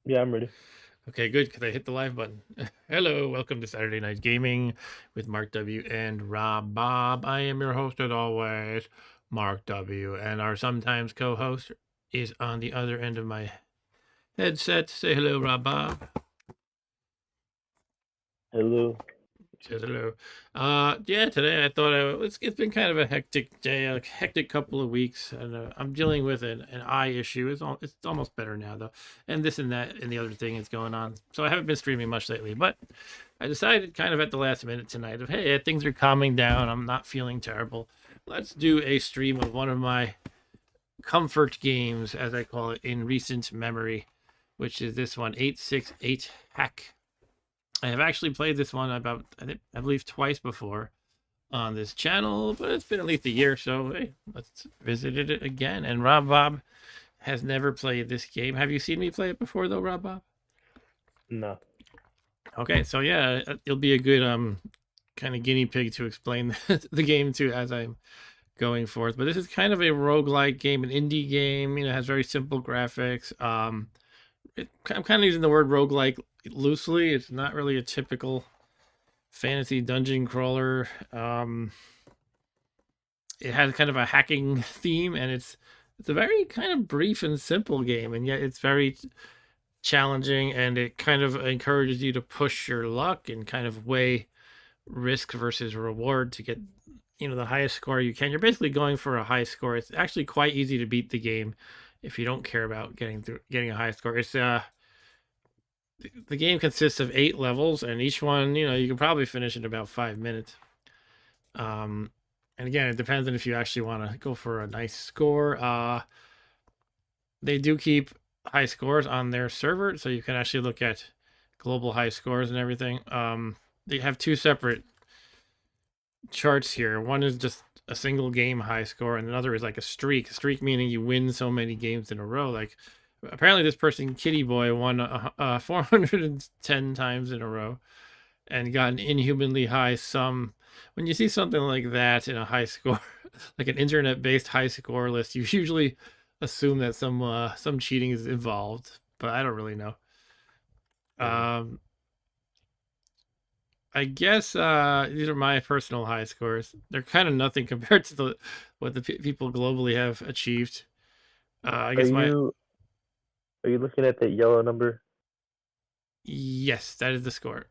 Yeah, I'm ready. Okay, good, because I hit the live button. Hello, welcome to Saturday Night Gaming with Mark W. and Rob Bob. I am your host, as always, Mark W. And our sometimes co host is on the other end of my headset. Say hello, Rob Bob. Hello. Says hello. Yeah, today I thought it's been kind of a hectic day, a hectic couple of weeks, and I'm dealing with an eye issue. It's almost better now though, and this and that and the other thing is going on. So I haven't been streaming much lately, but I decided kind of at the last minute tonight of hey, things are calming down. I'm not feeling terrible. Let's do a stream of one of my comfort games, as I call it, in recent memory, which is this one, 868 Hack. I have actually played this one about I believe twice before on this channel, but it's been at least a year, so hey, let's visit it again. And Rob Bob has never played this game. Have you seen me play it before though, Rob Bob? No. Okay, so yeah, it'll be a good kind of guinea pig to explain the game to as I'm going forth. But this is kind of a roguelike game, an indie game, has very simple graphics. I'm kind of using the word roguelike loosely. It's not really a typical fantasy dungeon crawler. It has kind of a hacking theme, and it's a very kind of brief and simple game, and yet it's very challenging, and it kind of encourages you to push your luck and kind of weigh risk versus reward to get the highest score you can. You're basically going for a high score. It's actually quite easy to beat the game if you don't care about getting a high score. It's the game consists of 8 levels, and each one, you can probably finish in about 5 minutes. Um, and again, it depends on if you actually want to go for a nice score. They do keep high scores on their server, so you can actually look at global high scores and everything. They have two separate charts here. One is just a single game high score, and another is like a streak. A streak meaning you win so many games in a row. Like apparently, this person Kitty Boy won 410 times in a row and got an inhumanly high sum. When you see something like that in a high score, like an internet-based high score list, you usually assume that some cheating is involved, but I don't really know. Mm. Um, I guess these are my personal high scores. They're kind of nothing compared to what the people globally have achieved. I Are guess my you are you looking at that yellow number? yes, that is the score.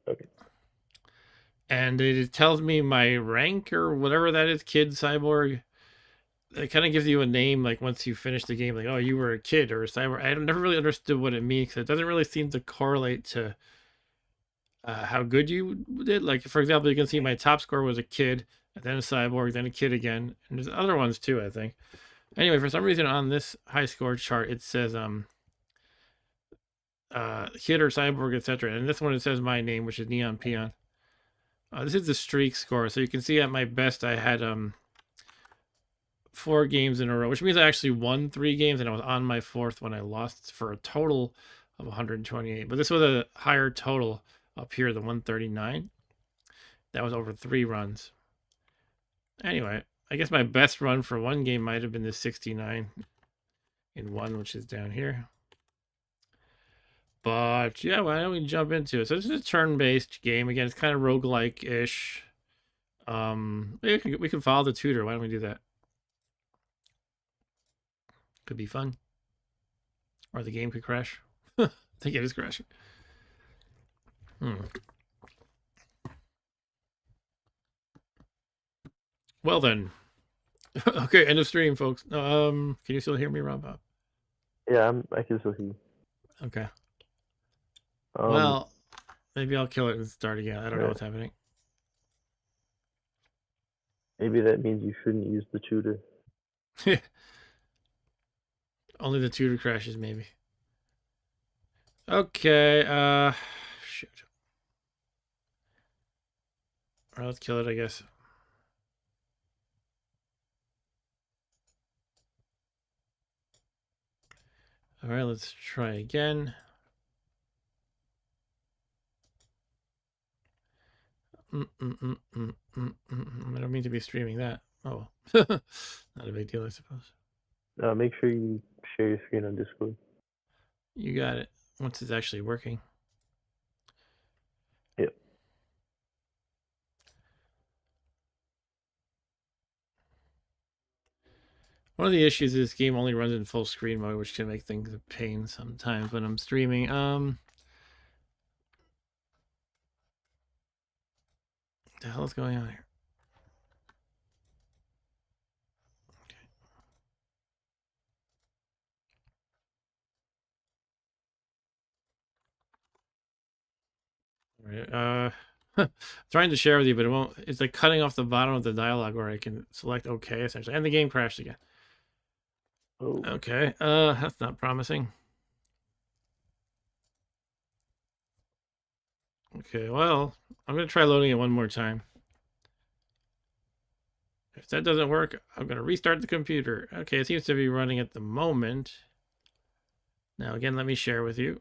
Okay. And it tells me my rank or whatever that is, kid cyborg. It kind of gives you a name like once you finish the game, like oh you were a kid or a cyborg. I never really understood what it means because it doesn't really seem to correlate to how good you did. Like for example, you can see my top score was a kid, and then a cyborg, then a kid again, and there's other ones too. I think. Anyway, for some reason on this high score chart it says kid or cyborg etc. And this one it says my name, which is Neon Peon. This is the streak score, so you can see at my best I had 4 games in a row, which means I actually won 3 games, and I was on my fourth when I lost for a total of 128. But this was a higher total up here, the 139. That was over 3 runs. Anyway, I guess my best run for one game might have been the 69 in one, which is down here. But yeah, why don't we jump into it? So this is a turn-based game. Again, it's kind of roguelike-ish. We can follow the tutor. Why don't we do that? Could be fun. Or the game could crash. I think it is crashing. Hmm. Well then. Okay, end of stream, folks. Can you still hear me, Rob? Yeah, I can still see you. Okay. Um, Well, maybe I'll kill it and start again. I don't know right. what's happening. Maybe that means you shouldn't use the tutor. Only the tutor crashes, maybe. Okay, shoot. All right, let's kill it, I guess. All right, let's try again. I don't mean to be streaming that. Oh, not a big deal, I suppose. Make sure you share your screen on Discord. You got it. Once it's actually working. Yep. One of the issues is this game only runs in full screen mode, which can make things a pain sometimes when I'm streaming. What the hell is going on here? Right. Trying to share with you, but it won't. It's like cutting off the bottom of the dialogue where I can select OK essentially, and the game crashed again. Oh. Okay. That's not promising. Okay. Well, I'm gonna try loading it one more time. If that doesn't work, I'm gonna restart the computer. Okay, it seems to be running at the moment. Now again, let me share with you.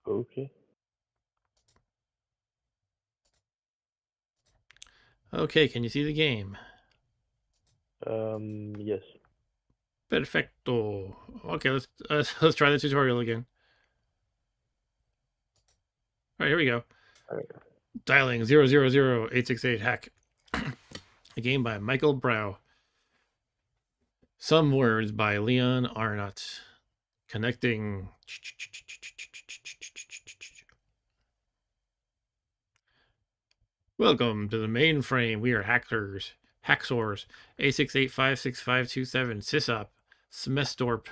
Okay. Okay, can you see the game? Yes. Perfecto. Okay, let's try the tutorial again. All right, here we go. All right. Dialing 000-868 hack. A game by Michael Brow. Some words by Leon Arnott. Connecting. Welcome to the mainframe. We are hackers. Hacksaws. A68565527. Sysop. Smestorp.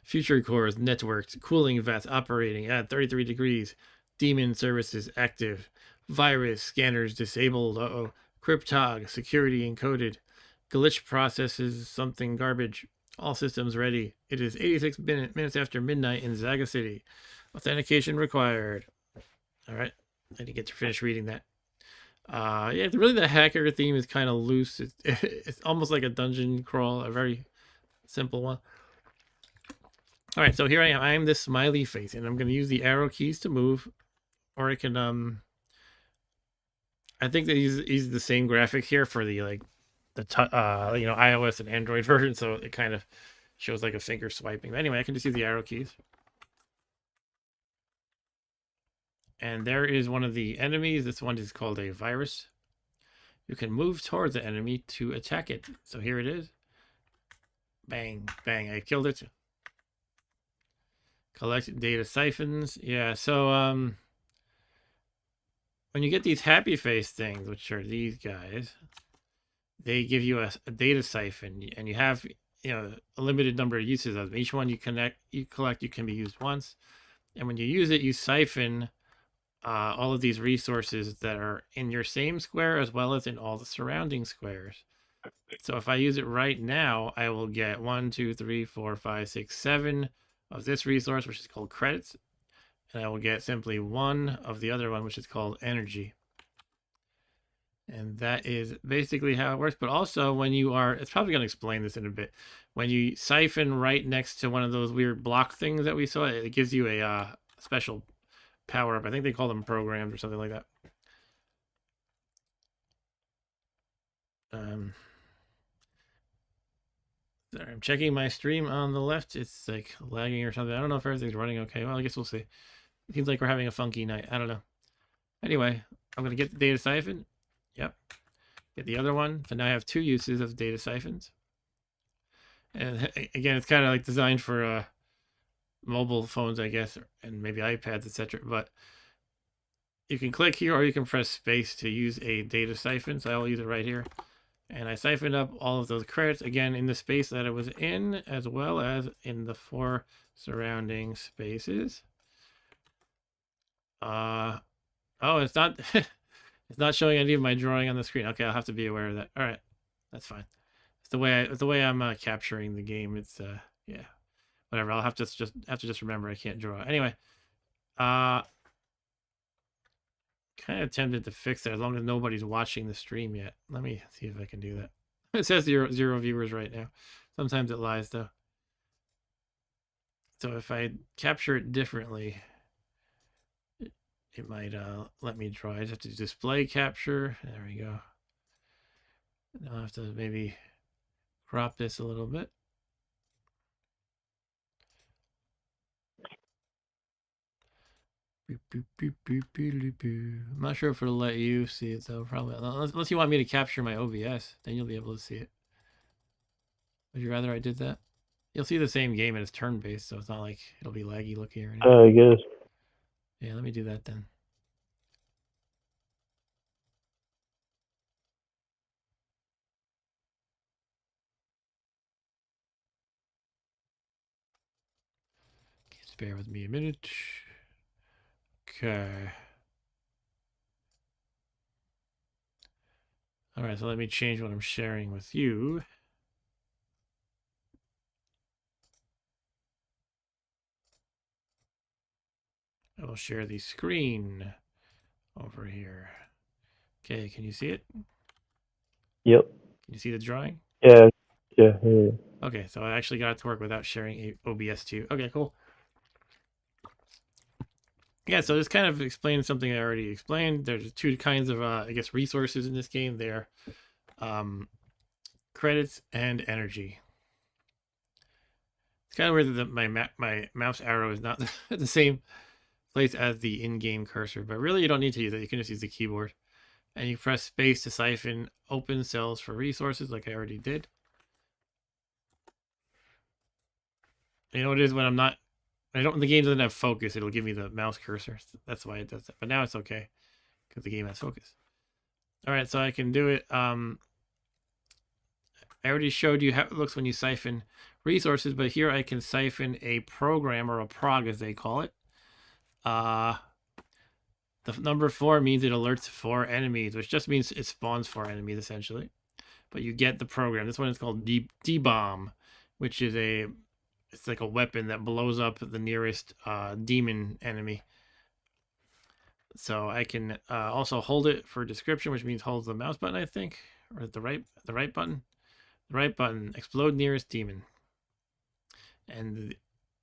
Future cores networked. Cooling vats operating at 33 degrees. Daemon services active. Virus scanners disabled. Uh-oh. Cryptog. Security encoded. Glitch processes something garbage. All systems ready. It is 86 minutes after midnight in Zaga City. Authentication required. All right. I didn't get to finish reading that. Yeah, really the hacker theme is kind of loose. It's almost like a dungeon crawl, a very simple one. All right, so here I am. I am this smiley face, and I'm going to use the arrow keys to move, or I can I think they use the same graphic here for the iOS and Android version, so it kind of shows like a finger swiping. But anyway, I can just use the arrow keys. And there is one of the enemies. This one is called a virus. You can move towards the enemy to attack it. So here it is. Bang, bang, I killed it. Collect data siphons. Yeah, so when you get these happy face things, which are these guys, they give you a data siphon, and you have a limited number of uses of them. Each one you collect, you can be used once, and when you use it, you siphon all of these resources that are in your same square as well as in all the surrounding squares. So if I use it right now, I will get 1, 2, 3, 4, 5, 6, 7 of this resource, which is called credits, and I will get simply 1 of the other one, which is called energy. And that is basically how it works. But also when you are, it's probably going to explain this in a bit. When you siphon right next to one of those weird block things that we saw, it gives you a special power up. I think they call them programs or something like that. Sorry, I'm checking my stream on the left. It's like lagging or something. I don't know if everything's running okay. Well, I guess we'll see. It seems like we're having a funky night. I don't know. Anyway, I'm going to get the data siphon. Yep. Get the other one. So now I have 2 uses of data siphons. And again, it's kind of like designed for mobile phones, I guess, and maybe iPads, etc. But you can click here or you can press space to use a data siphon. So I'll use it right here. And I siphoned up all of those credits, again, in the space that it was in, as well as in the 4 surrounding spaces. Oh, it's not it's not showing any of my drawing on the screen. Okay, I'll have to be aware of that. All right, that's fine. It's the way I'm capturing the game. It's yeah, whatever. I'll have to just remember I can't draw. Anyway, kind of tempted to fix that as long as nobody's watching the stream yet. Let me see if I can do that. It says zero viewers right now. Sometimes it lies though. So if I capture it differently, it might let me draw. I just have to display capture. There we go. I'll have to maybe crop this a little bit. I'm not sure if it'll let you see it though. Probably unless you want me to capture my OBS, then you'll be able to see it. Would you rather I did that? You'll see the same game and it's turn-based, so it's not like it'll be laggy looking or anything. I guess. Yeah, let me do that then. Just bear with me a minute. Okay. All right, so let me change what I'm sharing with you. I will share the screen over here. Okay, can you see it? Yep. Can you see the drawing? Yeah. Yeah. Okay, so I actually got it to work without sharing OBS too. Okay, cool. Yeah, so this kind of explains something I already explained. There's two kinds of, I guess, resources in this game. They're credits and energy. It's kind of weird that my mouse arrow is not the same place as the in-game cursor, but really you don't need to use it. You can just use the keyboard. And you press space to siphon open cells for resources like I already did. You know what it is when the game doesn't have focus, it'll give me the mouse cursor. That's why it does that. But now it's okay because the game has focus. All right, so I can do it. I already showed you how it looks when you siphon resources, but here I can siphon a program, or a prog as they call it. The number 4 means it alerts 4 enemies, which just means it spawns 4 enemies essentially. But you get the program. This one is called D-Bomb, which is it's like a weapon that blows up the nearest demon enemy. So I can also hold it for description, which means hold the mouse button, I think, or the right button. The right button, explode nearest demon. And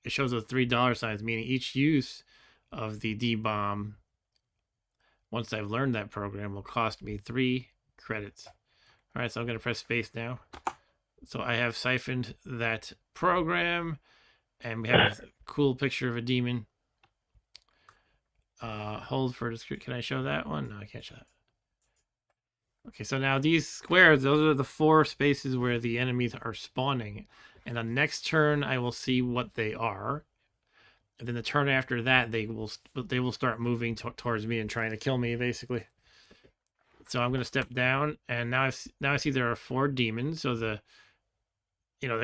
it shows those $3 signs, meaning each use of the D-Bomb, once I've learned that program, will cost me 3 credits. All right, so I'm going to press space now. So I have siphoned that program, and we have a cool picture of a demon. Hold for description. Can I show that one? No, I can't show that. Okay, so now these squares, those are the 4 spaces where the enemies are spawning. And on next turn, I will see what they are. And then the turn after that, they will start moving towards me and trying to kill me, basically. So I'm going to step down, and now I see there are 4 demons. So they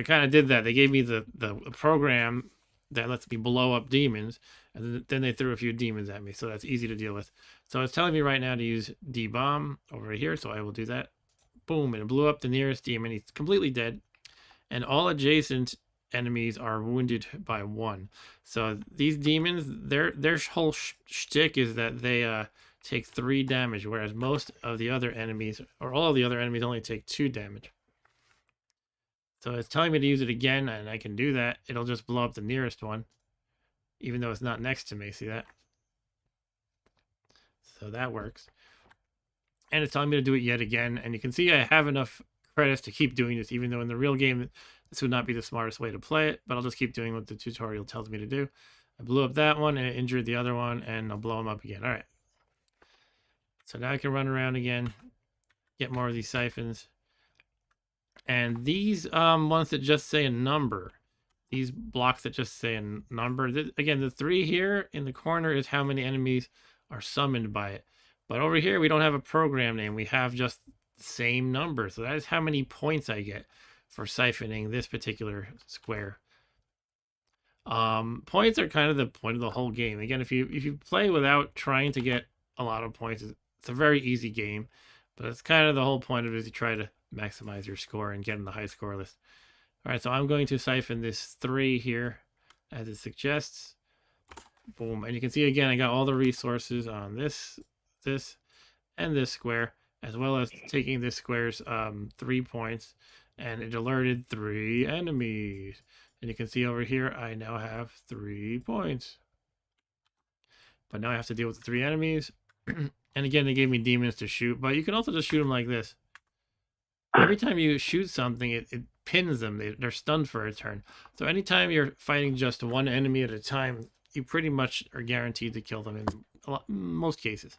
kind of did that. They gave me the program that lets me blow up demons, and then they threw a few demons at me, so that's easy to deal with. So it's telling me right now to use D-Bomb over here, so I will do that. Boom, and it blew up the nearest demon. He's completely dead, and all adjacent enemies are wounded by 1. So these demons, their whole shtick is that they take 3 damage, whereas most of the other enemies, or all of the other enemies, only take 2 damage. So it's telling me to use it again, and I can do that. It'll just blow up the nearest one, even though it's not next to me. See that? So that works. And it's telling me to do it yet again. And you can see I have enough credits to keep doing this, even though in the real game, this would not be the smartest way to play it. But I'll just keep doing what the tutorial tells me to do. I blew up that one, and it injured the other one, and I'll blow them up again. All right. So now I can run around again, get more of these siphons. And these ones that just say a number, these blocks that just say a number, again, the 3 here in the corner is how many enemies are summoned by it. But over here, we don't have a program name. We have just the same number. So that is how many points I get for siphoning this particular square. Points are kind of the point of the whole game. Again, if you play without trying to get a lot of points, it's a very easy game. But it's kind of the whole point of it is you try to maximize your score and get in the high score list. All right, so I'm going to siphon this 3 here as it suggests. Boom. And you can see again, I got all the resources on this, and this square, as well as taking this square's 3 points, and it alerted 3 enemies. And you can see over here, I now have 3 points. But now I have to deal with the 3 enemies. And again, they gave me demons to shoot, but you can also just shoot them like this. Every time you shoot something, it pins them. They're stunned for a turn. So anytime you're fighting just one enemy at a time, you pretty much are guaranteed to kill them in most cases.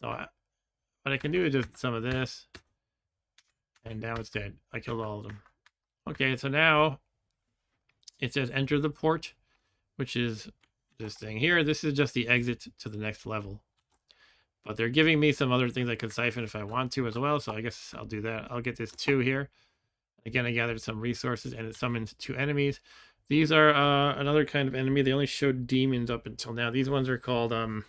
So what I can do is just some of this, and now it's dead. I killed all of them. Okay, so now it says enter the port, which is this thing here. This is just the exit to the next level. But they're giving me some other things I could siphon if I want to as well, so I guess I'll do that. I'll get this 2 here. Again, I gathered some resources, and it summons 2 enemies. These are another kind of enemy. They only showed demons up until now. These ones are called I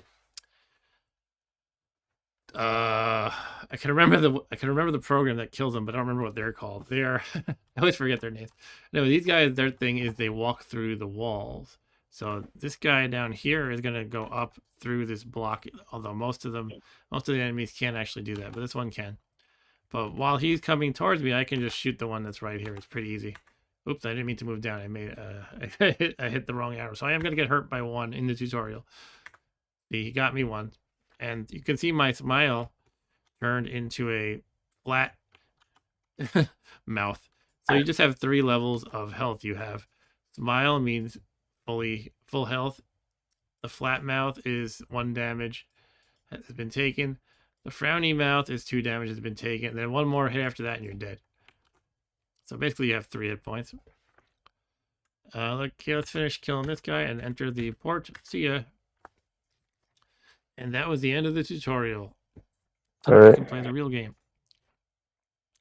can remember the program that kills them, but I don't remember what they're called. They are I always forget their names. No, these guys, their thing is they walk through the walls. So this guy down here is gonna go up through this block, although most of the enemies can't actually do that, but this one can. But while he's coming towards me, I can just shoot the one that's right here. It's pretty easy. Oops, I didn't mean to move down. I made I hit the wrong arrow. So I am gonna get hurt by 1 in the tutorial. He got me 1. And you can see my smile turned into a flat mouth. So you just have 3 levels of health. You have smile means full health. The flat mouth is 1 damage has been taken. The frowny mouth is 2 damage has been taken. And then 1 more hit after that and you're dead. So basically you have 3 hit points. Okay, let's finish killing this guy and enter the port. See ya. And that was the end of the tutorial. So All right. you can play the real game.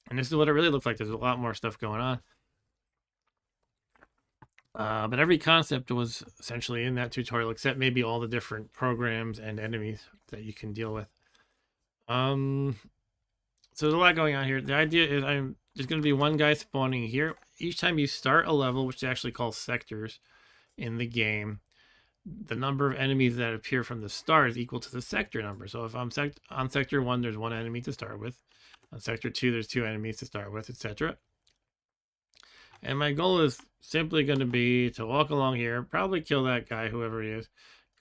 And this is what it really looks like. There's a lot more stuff going on. But every concept was essentially in that tutorial, except maybe all the different programs and enemies that you can deal with. So there's a lot going on here. The idea is there's going to be 1 guy spawning here. Each time you start a level, which they actually call sectors in the game, the number of enemies that appear from the start is equal to the sector number. So if I'm on sector 1, there's 1 enemy to start with. On sector 2, there's 2 enemies to start with, etc. And my goal is simply going to be to walk along here, probably kill that guy, whoever he is,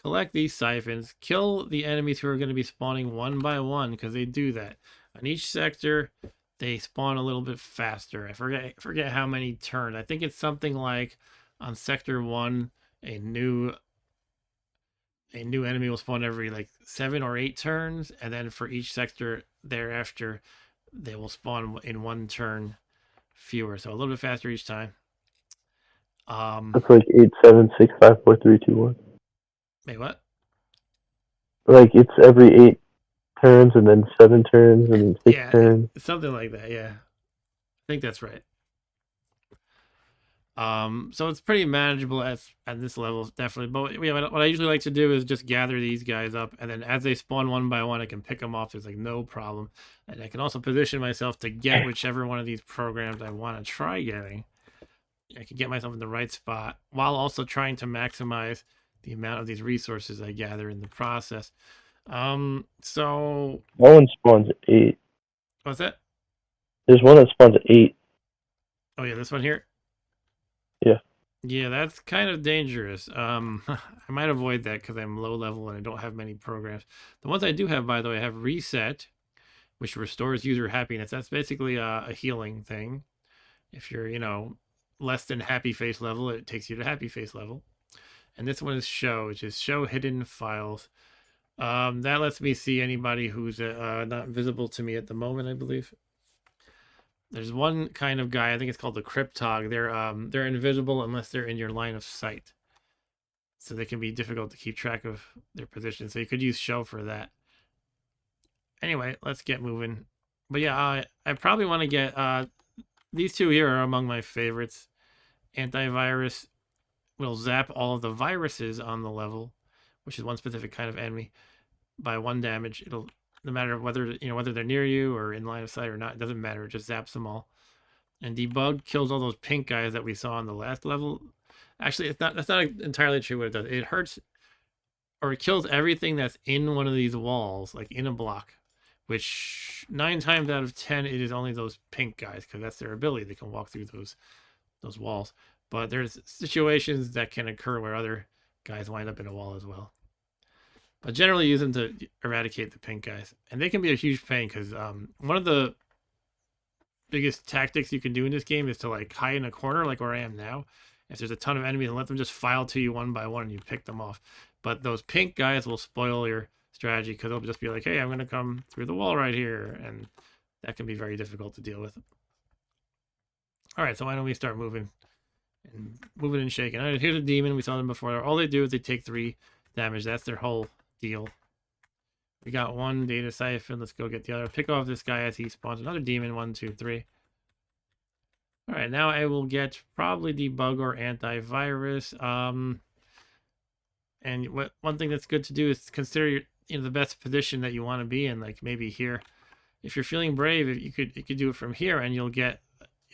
collect these siphons, kill the enemies who are going to be spawning 1 by 1, because they do that. On each sector, they spawn a little bit faster. I forget how many turns. I think it's something like on sector 1, a new enemy will spawn every like 7 or 8 turns, and then for each sector thereafter, they will spawn in 1 turn fewer, so a little bit faster each time. That's like 8, 7, 6, 5, 4, 3, 2, 1. Wait, what? Like it's every 8 turns, and then 7 turns, and 6 turns. Something like that. Yeah, I think that's right. So it's pretty manageable at this level, definitely. But yeah, what I usually like to do is just gather these guys up, and then as they spawn 1 by 1, I can pick them off. There's like no problem, and I can also position myself to get whichever one of these programs I want to try getting. I can get myself in the right spot while also trying to maximize the amount of these resources I gather in the process. So that one spawns 8. What's that? There's one that spawns 8. Oh yeah, this one here. Yeah, that's kind of dangerous. I might avoid that because I'm low level and I don't have many programs. The ones I do have, by the way, I have Reset, which restores user happiness. That's basically a healing thing. If you're, less than happy face level, it takes you to happy face level. And this one is Show, which is Show Hidden Files. That lets me see anybody who's not visible to me at the moment, I believe. There's one kind of guy, I think it's called the Cryptog. They're invisible unless they're in your line of sight. So they can be difficult to keep track of their position. So you could use Show for that. Anyway, let's get moving. But yeah, I probably want to get... these 2 here are among my favorites. Antivirus will zap all of the viruses on the level, which is 1 specific kind of enemy, by 1 damage. It'll... No matter whether they're near you or in line of sight or not, it doesn't matter. It just zaps them all. And Debug kills all those pink guys that we saw on the last level. Actually, that's not entirely true what it does. It hurts, or it kills everything that's in one of these walls, like in a block. Which 9 times out of 10, it is only those pink guys, because that's their ability. They can walk through those walls. But there's situations that can occur where other guys wind up in a wall as well. But generally use them to eradicate the pink guys. And they can be a huge pain because one of the biggest tactics you can do in this game is to like hide in a corner like where I am now If there's a ton of enemies, let them just file to you one by one and you pick them off. But those pink guys will spoil your strategy because they'll just be like, hey, I'm going to come through the wall right here. And that can be very difficult to deal with. All right, so why don't we start moving and shaking. All right, here's a demon. We saw them before. All they do is they take 3 damage. That's their whole deal. We got 1 data siphon. Let's go get the other. Pick off this guy as he spawns another demon. 1, 2, 3. All right, now I will get probably debug or antivirus. And one thing that's good to do is consider the best position that you want to be in. Like maybe here, if you're feeling brave, you could do it from here, and you'll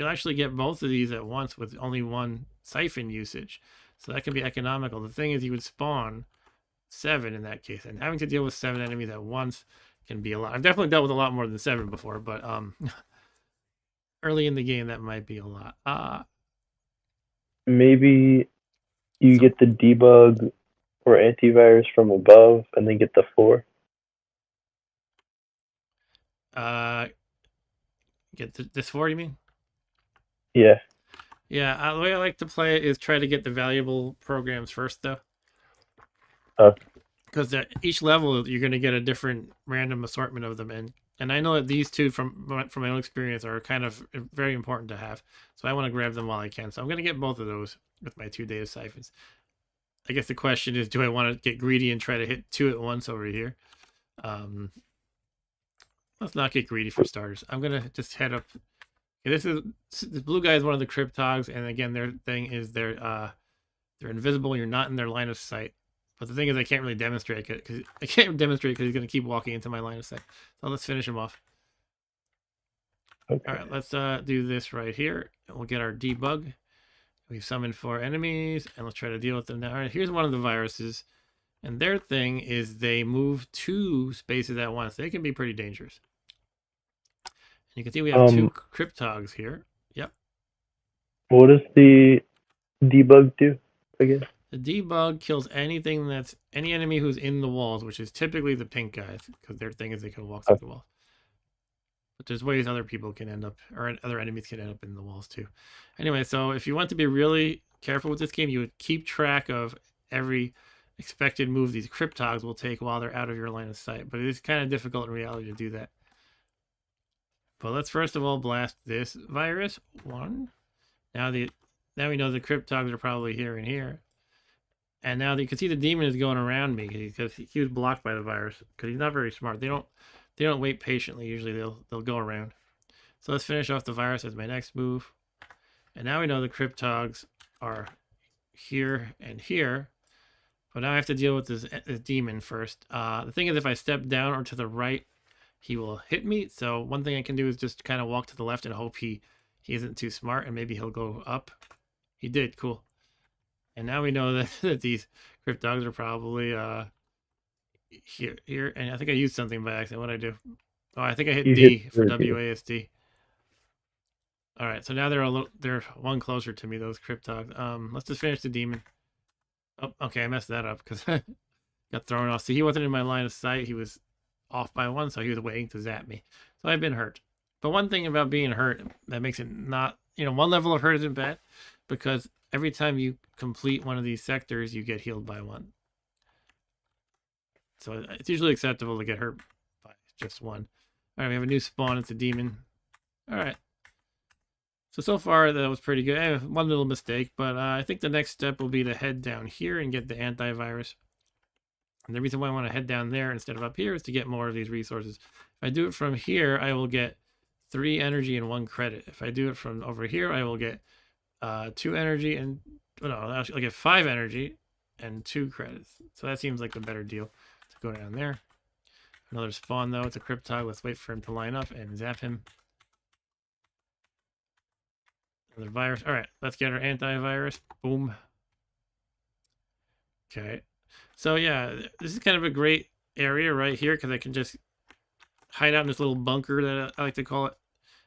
actually get both of these at once with only 1 siphon usage. So that can be economical. The thing is, you would spawn 7 in that case, and having to deal with 7 enemies at once can be a lot. I've definitely dealt with a lot more than 7 before, but early in the game that might be a lot. Maybe you get the debug or antivirus from above, and then get the 4. Get this 4, you mean? Yeah. Yeah, the way I like to play it is try to get the valuable programs first, though. Because each level, you're going to get a different random assortment of them. And I know that these 2, from my own experience, are kind of very important to have. So I want to grab them while I can. So I'm going to get both of those with my 2 data siphons. I guess the question is, do I want to get greedy and try to hit 2 at once over here? Let's not get greedy for starters. I'm going to just head up. This blue guy is one of the Cryptogs, and again, their thing is they're invisible. You're not in their line of sight. But the thing is, I can't really demonstrate it because he's going to keep walking into my line of sight. So let's finish him off. Okay. All right, let's do this right here. And we'll get our debug. We've summoned 4 enemies, and let's try to deal with them now. All right, here's one of the viruses, and their thing is they move 2 spaces at once. They can be pretty dangerous. And you can see we have 2 Cryptogs here. Yep. What does the debug do again? The debug kills any enemy who's in the walls, which is typically the pink guys, because their thing is they can walk through the walls. But there's ways other people can end up, or other enemies can end up in the walls too. Anyway, so if you want to be really careful with this game, you would keep track of every expected move these Cryptogs will take while they're out of your line of sight. But it is kind of difficult in reality to do that. But let's first of all blast this virus. 1. Now we know the Cryptogs are probably here and here. And now you can see the demon is going around me because he was blocked by the virus because he's not very smart. They don't wait patiently. Usually they'll go around. So let's finish off the virus as my next move. And now we know the Cryptogs are here and here. But now I have to deal with this demon first. The thing is, if I step down or to the right, he will hit me. So one thing I can do is just kind of walk to the left and hope he isn't too smart, and maybe he'll go up. He did. Cool. And now we know that these Cryptogs are probably here. And I think I used something by accident. What'd I do? Oh, I think I hit D for WASD. All right, so now they're 1 closer to me, those Cryptogs. Let's just finish the demon. Oh, okay, I messed that up because I got thrown off. See, he wasn't in my line of sight. He was off by 1, so he was waiting to zap me. So I've been hurt. But one thing about being hurt that makes it not, 1 level of hurt isn't bad, because every time you complete one of these sectors, you get healed by 1. So it's usually acceptable to get hurt by just 1. All right, we have a new spawn. It's a demon. All right. So far, that was pretty good. 1 little mistake, but I think the next step will be to head down here and get the antivirus. And the reason why I want to head down there instead of up here is to get more of these resources. If I do it from here, I will get 3 energy and 1 credit. If I do it from over here, I will get 2 energy and, actually I'll get 5 energy and 2 credits. So that seems like the better deal to go down there. Another spawn though, it's a Cryptog. Let's wait for him to line up and zap him. Another virus. All right, let's get our antivirus. Boom. Okay. So yeah, this is kind of a great area right here because I can just hide out in this little bunker that I like to call it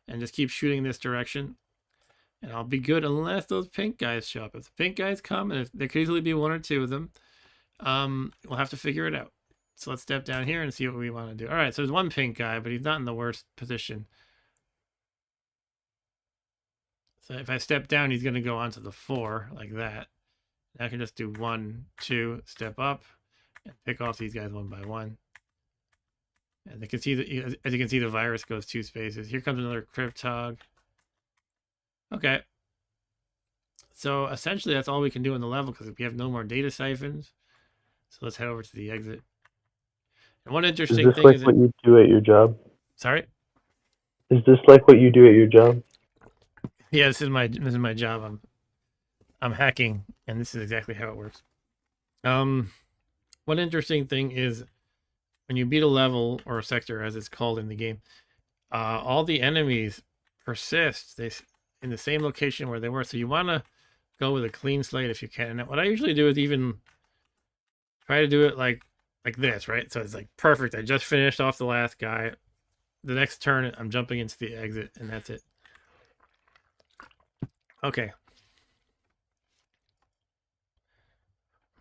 and just keep shooting in this direction. And I'll be good unless those pink guys show up. If the pink guys come, and there could easily be 1 or 2 of them, we'll have to figure it out. So let's step down here and see what we want to do. All right, so there's 1 pink guy, but he's not in the worst position. So if I step down, he's going to go onto the 4 like that. I can just do 1, 2, step up, and pick off these guys one by one. And you can see as you can see, the virus goes 2 spaces. Here comes another Cryptog. Okay. So essentially, that's all we can do in the level because we have no more data siphons. So let's head over to the exit. And one Is interesting this thing like is what you do at your job? sorry. Is this like what you do at your job? Yeah, this is my job. I'm hacking, and this is exactly how it works. One interesting thing is when you beat a level or a sector, as it's called in the game, all the enemies persist. They in the same location where they were. So you want to go with a clean slate if you can. And what I usually do is even try to do it like this, right? So it's like perfect. I just finished off the last guy. The next turn, I'm jumping into the exit, and that's it. Okay.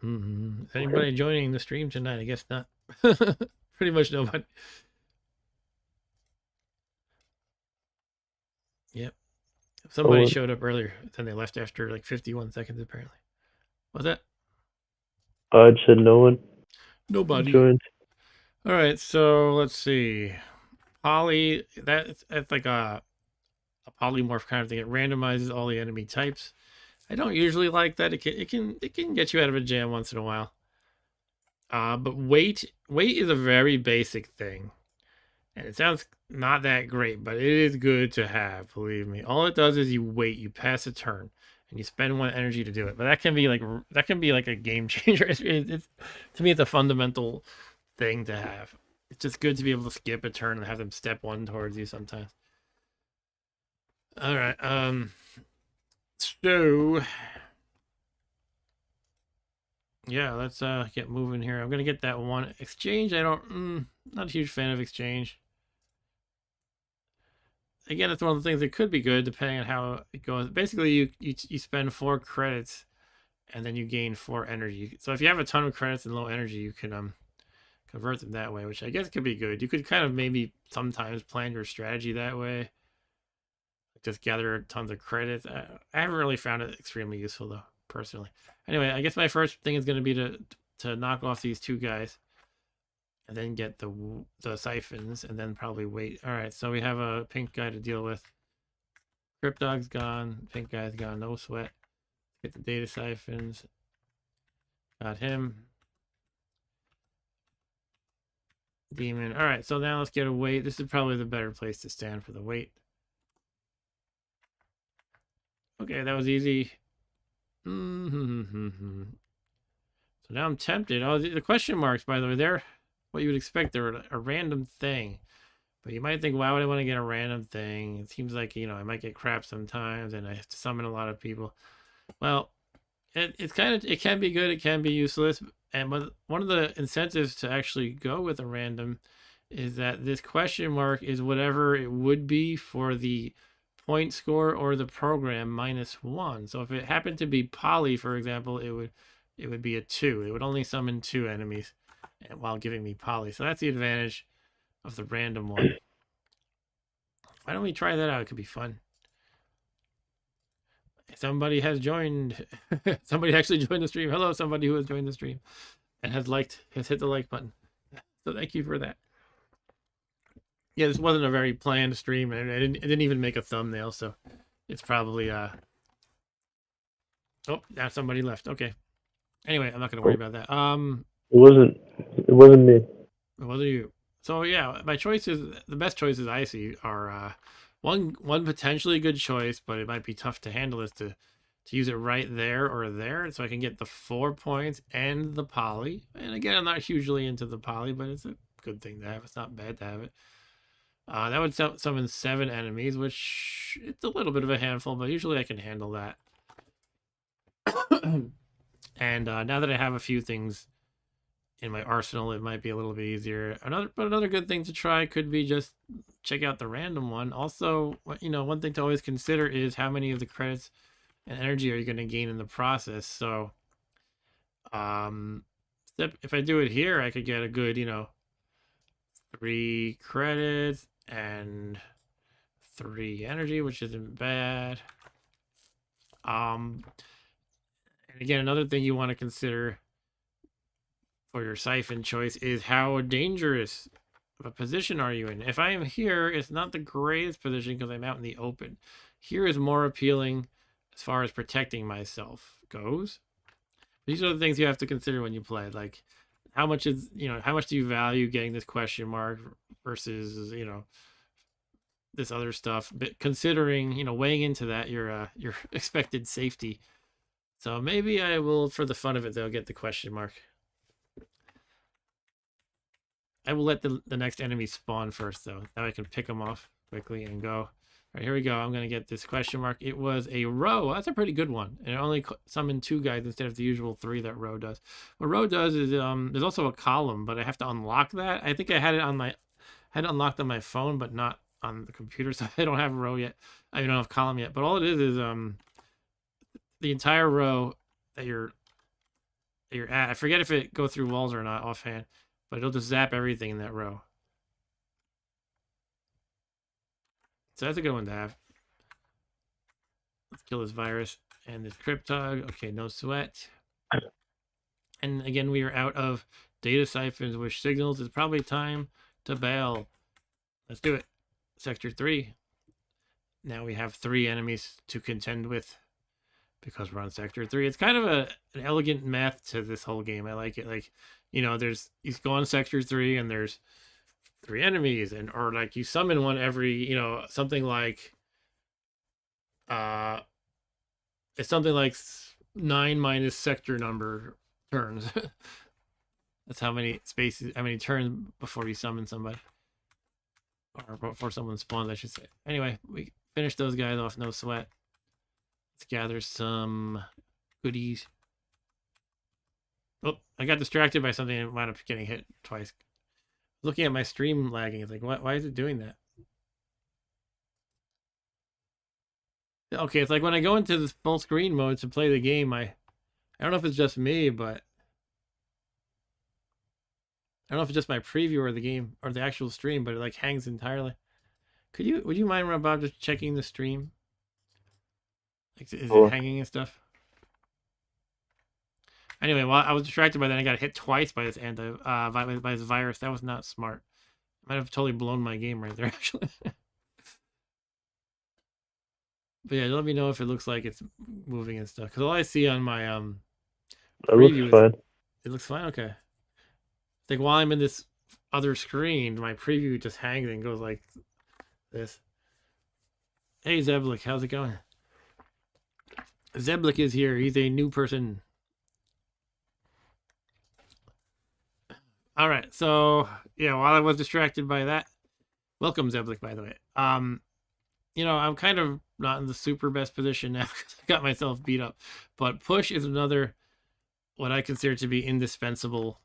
Is anybody joining the stream tonight? I guess not. Pretty much nobody. Yep. Somebody showed up earlier, then they left after like 51 seconds, apparently. What's that? I said no one. Nobody joined. All right, so let's see. Poly, that's like a polymorph kind of thing. It randomizes all the enemy types. I don't usually like that. It can get you out of a jam once in a while. But weight is a very basic thing. And it sounds not that great, but it is good to have, believe me. All it does is you wait, you pass a turn, and you spend 1 energy to do it. But that can be like a game changer. It's to me, it's a fundamental thing to have. It's just good to be able to skip a turn and have them step 1 towards you sometimes. All right. So yeah, let's get moving here. I'm gonna get that 1 exchange. Not a huge fan of exchange. Again, it's one of the things that could be good depending on how it goes. Basically, you spend 4 credits, and then you gain 4 energy. So if you have a ton of credits and low energy, you can convert them that way, which I guess could be good. You could kind of maybe sometimes plan your strategy that way. Just gather tons of credits. I haven't really found it extremely useful though, personally. Anyway, I guess my first thing is going to be to knock off these 2 guys, and then get the siphons, and then probably wait. All right, so we have a pink guy to deal with. Cryptog's gone. Pink guy's gone. No sweat. Get the data siphons. Got him. Demon. All right, so now let's get a wait. This is probably the better place to stand for the wait. Okay, that was easy. So now I'm tempted. Oh, the question marks, by the way, they're what you would expect. They're a random thing. But you might think, why would I want to get a random thing? It seems like, I might get crap sometimes, and I have to summon a lot of people. Well, it can be good, it can be useless. And one of the incentives to actually go with a random is that this question mark is whatever it would be for the point score or the program -1. So if it happened to be poly, for example, it would be a 2. It would only summon 2 enemies while giving me poly. So that's the advantage of the random one. Why don't we try that out? It could be fun. Somebody has joined. Somebody actually joined the stream. Hello, somebody who has joined the stream and has hit the like button. So thank you for that. Yeah, this wasn't a very planned stream, and I didn't even make a thumbnail, so it's probably oh, now somebody left. Okay. Anyway, I'm not gonna worry about that. It wasn't me. It wasn't you. So yeah, the best choices I see are one potentially good choice, but it might be tough to handle, is to use it right there or there, so I can get the 4 points and the poly. And again, I'm not hugely into the poly, but it's a good thing to have. It's not bad to have it. That would summon 7 enemies, which it's a little bit of a handful, but usually I can handle that. And now that I have a few things in my arsenal, it might be a little bit easier. Another good thing to try could be just check out the random one. Also, one thing to always consider is how many of the credits and energy are you going to gain in the process. So, if I do it here, I could get a good, 3 credits and 3 energy, which isn't bad. And again, another thing you want to consider for your siphon choice is how dangerous of a position are you in. If I am here, it's not the greatest position because I'm out in the open. Here is more appealing as far as protecting myself goes. These are the things you have to consider when you play. Like, how much is, how much do you value getting this question mark versus, this other stuff? But considering, weighing into that your expected safety. So maybe I will, for the fun of it, though, get the question mark. I will let the next enemy spawn first, though. Now I can pick them off quickly and go. All right, here we go. I'm going to get this question mark. It was a row. That's a pretty good one. And it only summoned 2 guys instead of the usual 3 that row does. What row does is there's also a column, but I have to unlock that. I think I had it unlocked on my phone, but not on the computer, so I don't have row yet. I don't have column yet. But all it is the entire row that you're at. I forget if it go through walls or not offhand, but it'll just zap everything in that row. So that's a good one to have. Let's kill this virus and this Cryptog. Okay, no sweat. And again, we are out of data siphons, which signals it's probably time to bail. Let's do it. Sector 3. Now we have 3 enemies to contend with because we're on Sector 3. It's kind of an elegant math to this whole game. I like it. Like, you go on Sector 3 and there's 3 enemies, or like you summon one every, something like it's something like 9 minus sector number turns. That's how many turns before you summon somebody, or before someone spawns, I should say. Anyway, we finished those guys off, no sweat. Let's gather some goodies. Oh, I got distracted by something and wound up getting hit twice. Looking at my stream lagging, it's like, why is it doing that? Okay, it's like when I go into this full screen mode to play the game, I don't know if it's just me, but I don't know if it's just my preview or the game or the actual stream, but it like hangs entirely. Would you mind, Bob, just checking the stream? Like, is it hanging and stuff? Anyway, while I was distracted by that, I got hit twice by this by this virus. That was not smart. Might have totally blown my game right there, actually. But yeah, let me know if it looks like it's moving and stuff. Because all I see on my It looks fine. It looks fine. Okay. It's like while I'm in this other screen, my preview just hangs and goes like this. Hey Zeblik, how's it going? Zeblik is here. He's a new person. All right, so yeah, while I was distracted by that, welcome Zeblik, by the way. I'm kind of not in the super best position now because I got myself beat up. But push is another what I consider to be indispensable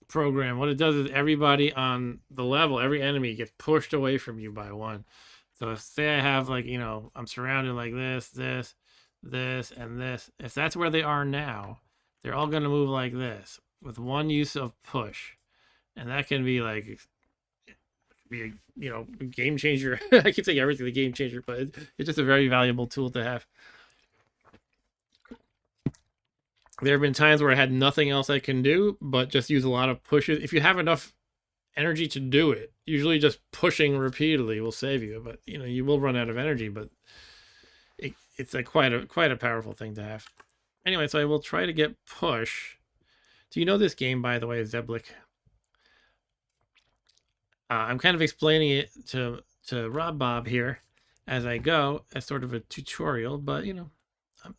program. What it does is everybody on the level, every enemy gets pushed away from you by 1. So if say I have like, I'm surrounded like this, and this. If that's where they are now, they're all going to move like this with 1 use of push. And that can be like, a game changer. I keep saying everything's a game changer, but it's just a very valuable tool to have. There have been times where I had nothing else I can do, but just use a lot of pushes. If you have enough energy to do it, usually just pushing repeatedly will save you. But you will run out of energy, but it's like quite a powerful thing to have. Anyway, so I will try to get push. Do you know this game, by the way, Zeblik? I'm kind of explaining it to Rob Bob here as I go as sort of a tutorial, but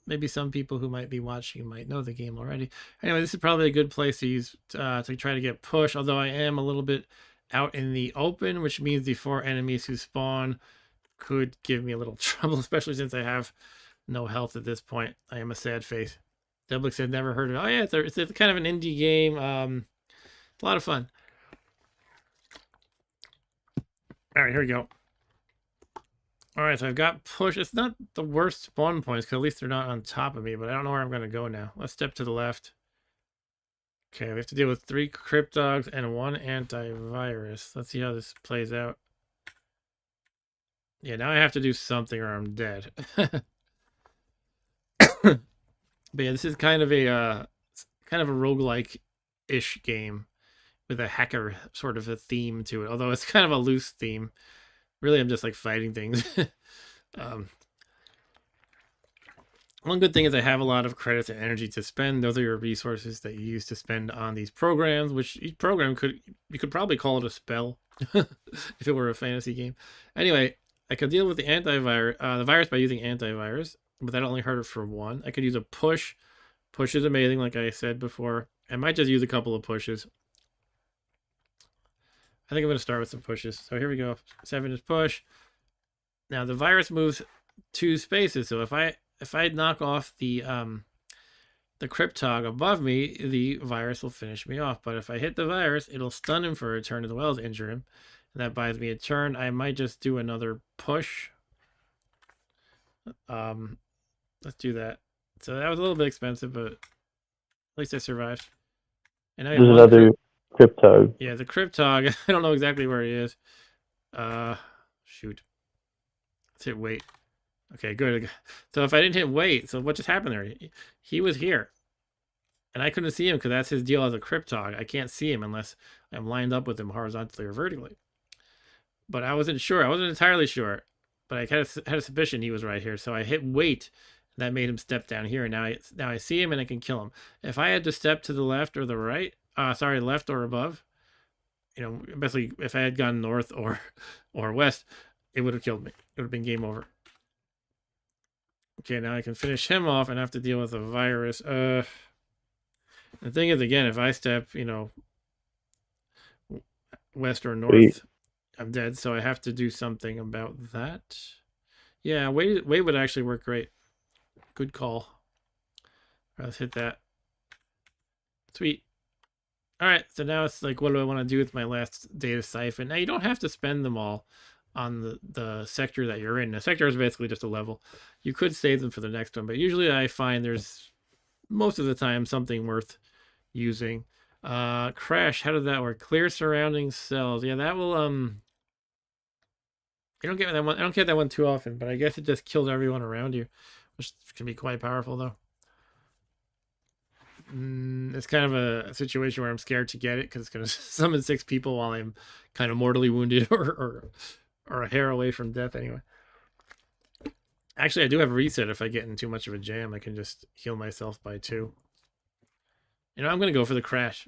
maybe some people who might be watching might know the game already. Anyway, this is probably a good place to use to try to get push, although I am a little bit out in the open, which means the 4 enemies who spawn could give me a little trouble, especially since I have no health at this point. I am a sad face. Zeblik said never heard of it. Oh yeah, it's kind of an indie game. It's a lot of fun. All right, here we go. All right, so I've got push. It's not the worst spawn points, because at least they're not on top of me, but I don't know where I'm going to go now. Let's step to the left. Okay, we have to deal with 3 Cryptogs and 1 antivirus. Let's see how this plays out. Yeah, now I have to do something or I'm dead. But yeah, this is kind of a roguelike-ish game with a hacker sort of a theme to it. Although it's kind of a loose theme. Really, I'm just like fighting things. um, One good thing is I have a lot of credits and energy to spend. Those are your resources that you use to spend on these programs, which each program you could probably call it a spell if it were a fantasy game. Anyway, I could deal with the virus by using antivirus, but that only hurt it for one. I could use a push. Push is amazing, like I said before. I might just use a couple of pushes. I think I'm going to start with some pushes. So here we go. 7 is push. Now the virus moves 2 spaces, so if I knock off the Cryptog above me, the virus will finish me off. But if I hit the virus, it'll stun him for a turn as well as injure him. And that buys me a turn. I might just do another push. Let's do that. So that was a little bit expensive, but at least I survived. And I have There's one another Cryptog. Yeah, the Cryptog. I don't know exactly where he is. Shoot. Let's hit wait. Okay, good. So if I didn't hit wait, so what just happened there? He was here. And I couldn't see him because that's his deal as a Cryptog. I can't see him unless I'm lined up with him horizontally or vertically. But I wasn't sure. I wasn't entirely sure. But I had a suspicion he was right here. So I hit wait. And that made him step down here. And now I see him and I can kill him. If I had to step to the left or the right, left or above, basically if I had gone north or west, it would have killed me. It would have been game over. Okay, now I can finish him off and have to deal with a virus. The thing is, again, if I step, west or north, I'm dead. So I have to do something about that. Yeah, wait would actually work great. Good call. All right, let's hit that. Sweet. All right, so now it's like, what do I want to do with my last data siphon? Now you don't have to spend them all on the sector that you're in. The sector is basically just a level. You could save them for the next one, but usually I find there's most of the time something worth using. Crash, how did that work? Clear surrounding cells. Yeah, that will I don't get that one. I don't get that one too often, but I guess it just kills everyone around you, which can be quite powerful though. It's kind of a situation where I'm scared to get it because it's going to summon 6 people while I'm kind of mortally wounded or a hair away from death anyway. Actually, I do have a reset. If I get in too much of a jam, I can just heal myself by 2. I'm going to go for the crash.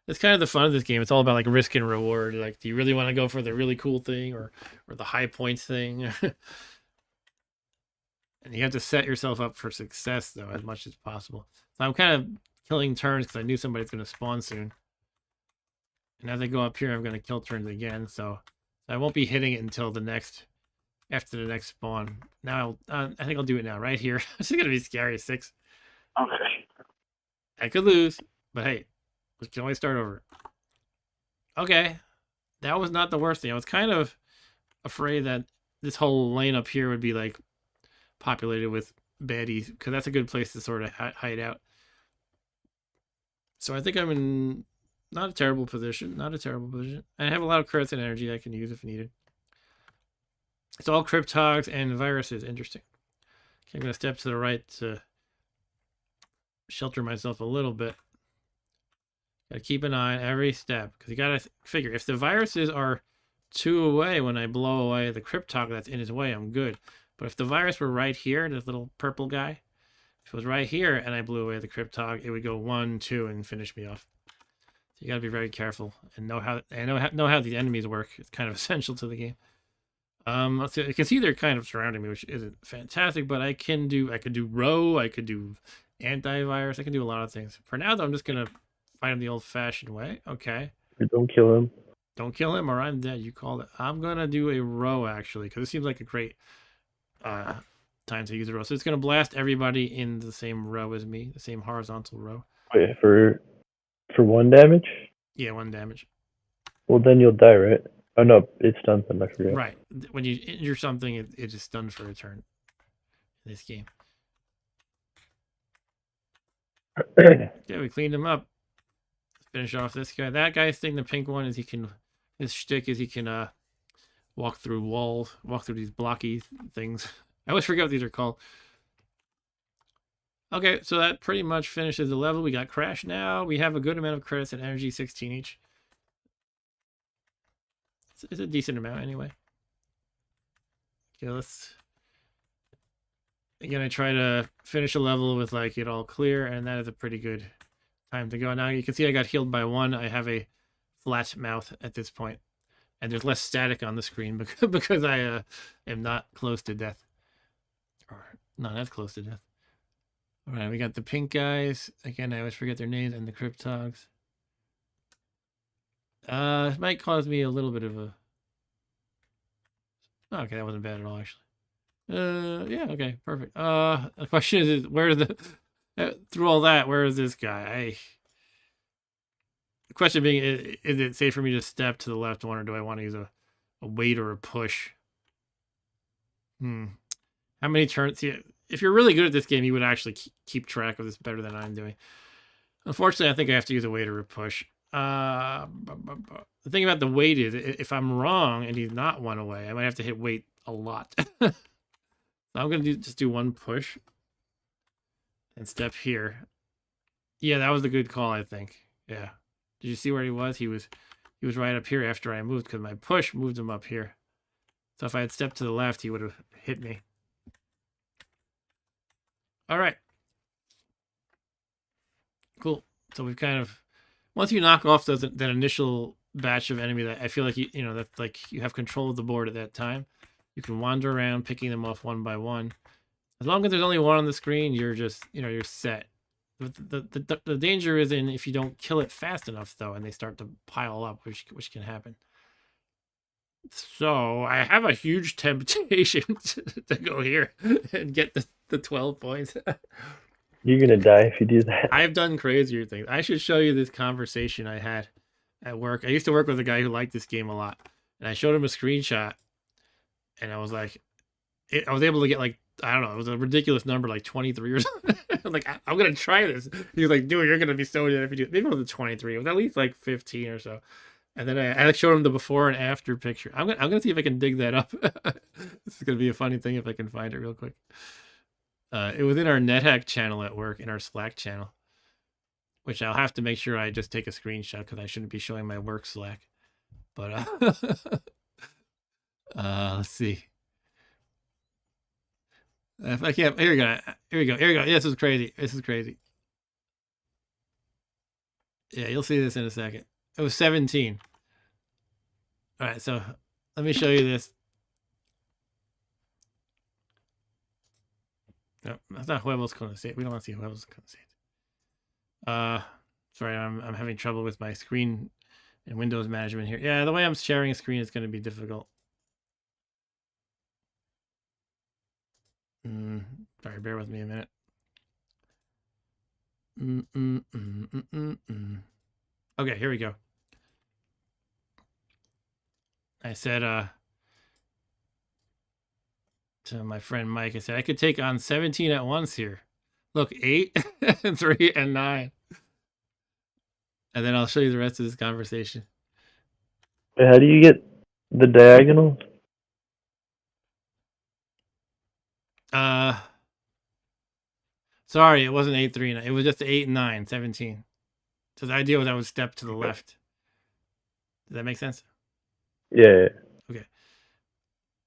That's kind of the fun of this game. It's all about like risk and reward. Like, do you really want to go for the really cool thing or the high points thing? And you have to set yourself up for success, though, as much as possible. So I'm kind of killing turns because I knew somebody's going to spawn soon. And as I go up here, I'm going to kill turns again. So I won't be hitting it until after the next spawn. Now, I think I'll do it now, right here. This is going to be scary. 6. Okay. I could lose, but hey, we can always start over. Okay. That was not the worst thing. I was kind of afraid that this whole lane up here would be like populated with baddies because that's a good place to sort of hide out. So I think I'm in not a terrible position. I have a lot of credits and energy I can use if needed. It's all Cryptogs and viruses. Interesting. Okay, I'm going to step to the right to shelter myself a little bit. Got to keep an eye on every step because you got to figure if the viruses are 2 away when I blow away the Cryptog that's in his way, I'm good. But if the virus were right here, this little purple guy, if it was right here and I blew away the Cryptog, it would go 1, 2 and finish me off. So you got to be very careful and know how the enemies work. It's kind of essential to the game. Let's see. You can see they're kind of surrounding me, which isn't fantastic, but I could do row, I could do antivirus, I can do a lot of things. For now, though, I'm just gonna fight him the old-fashioned way. Okay. Don't kill him. Don't kill him, or I'm dead. You called it. I'm gonna do a row actually, because it seems like a great time to use a row. So it's gonna blast everybody in the same row as me, the same horizontal row. Wait, for 1 damage? Yeah, 1 damage. Well, then you'll die, right? Oh no, it's stunned them. I forget. Right. When you injure something, it is stunned for a turn. In this game. Yeah, we cleaned him up. Let's finish off this guy. That guy's thing, the pink one, is his shtick is he can walk through walls, walk through these blocky things. I always forget what these are called. Okay, so that pretty much finishes the level. We got Crash now. We have a good amount of credits and energy, 16 each. It's a decent amount anyway. Okay, let's... Again, I try to finish a level with like it all clear, and that is a pretty good time to go. Now you can see I got healed by 1. I have a flat mouth at this point, and there's less static on the screen because I am not close to death, or not as close to death. All right, we got the pink guys. Again, I always forget their names, and the Cryptogs. It might cause me a little bit of a... Oh, okay, that wasn't bad at all, actually. Yeah, okay, perfect. The question is where the... through all that, where is this guy? The question being, is it safe for me to step to the left one, or do I want to use a wait or a push? How many turns? Yeah, if you're really good at this game, you would actually keep track of this better than I'm doing. Unfortunately, I think I have to use a wait or a push. The thing about the wait is, if I'm wrong and he's not 1 away, I might have to hit wait a lot. So I'm going to just do 1 push and step here. Yeah, that was a good call, I think. Yeah. Did you see where he was? He was right up here after I moved, because my push moved him up here. So if I had stepped to the left, he would have hit me. All right. Cool. So we've kind of... Once you knock off that initial batch of enemy, that I feel like you know that's like you have control of the board at that time. You can wander around picking them off 1 by 1. As long as there's only 1 on the screen, you're just you're set. The danger is in if you don't kill it fast enough, though, and they start to pile up, which can happen. So I have a huge temptation to go here and get the 12 points. You're gonna die if you do that. I've done crazier things. I should show you this conversation I had at work. I used to work with a guy who liked this game a lot, and I showed him a screenshot, and I was like, I was able to get like, I don't know, it was a ridiculous number, like 23 or something. I'm like, I'm gonna try this. He was like, dude, you're gonna be so dead if you do it. Maybe it wasn't 23. It was at least like 15 or so. And then I showed him the before and after picture. I'm gonna see if I can dig that up. This is gonna be a funny thing if I can find it real quick. It was in our NetHack channel at work, in our Slack channel, which I'll have to make sure I just take a screenshot because I shouldn't be showing my work Slack. But let's see. If I can't, here we go. Yeah, this is crazy. Yeah, you'll see this in a second. It was 17. All right, so let me show you this. No, that's not Huevos con Aceite. We don't want to see Huevos con Aceite. Sorry, I'm having trouble with my screen and Windows management here. Yeah, the way I'm sharing a screen is going to be difficult. Sorry, bear with me a minute. Okay, here we go. I said to my friend Mike, I said I could take on 17 at once here. Look, 8 and 3 and 9. And then I'll show you the rest of this conversation. How do you get the diagonals? Sorry, it wasn't 8, 3, 9. It was just 8 and 9, 17. So the idea was I would step to the left. Does that make sense? Yeah. Okay.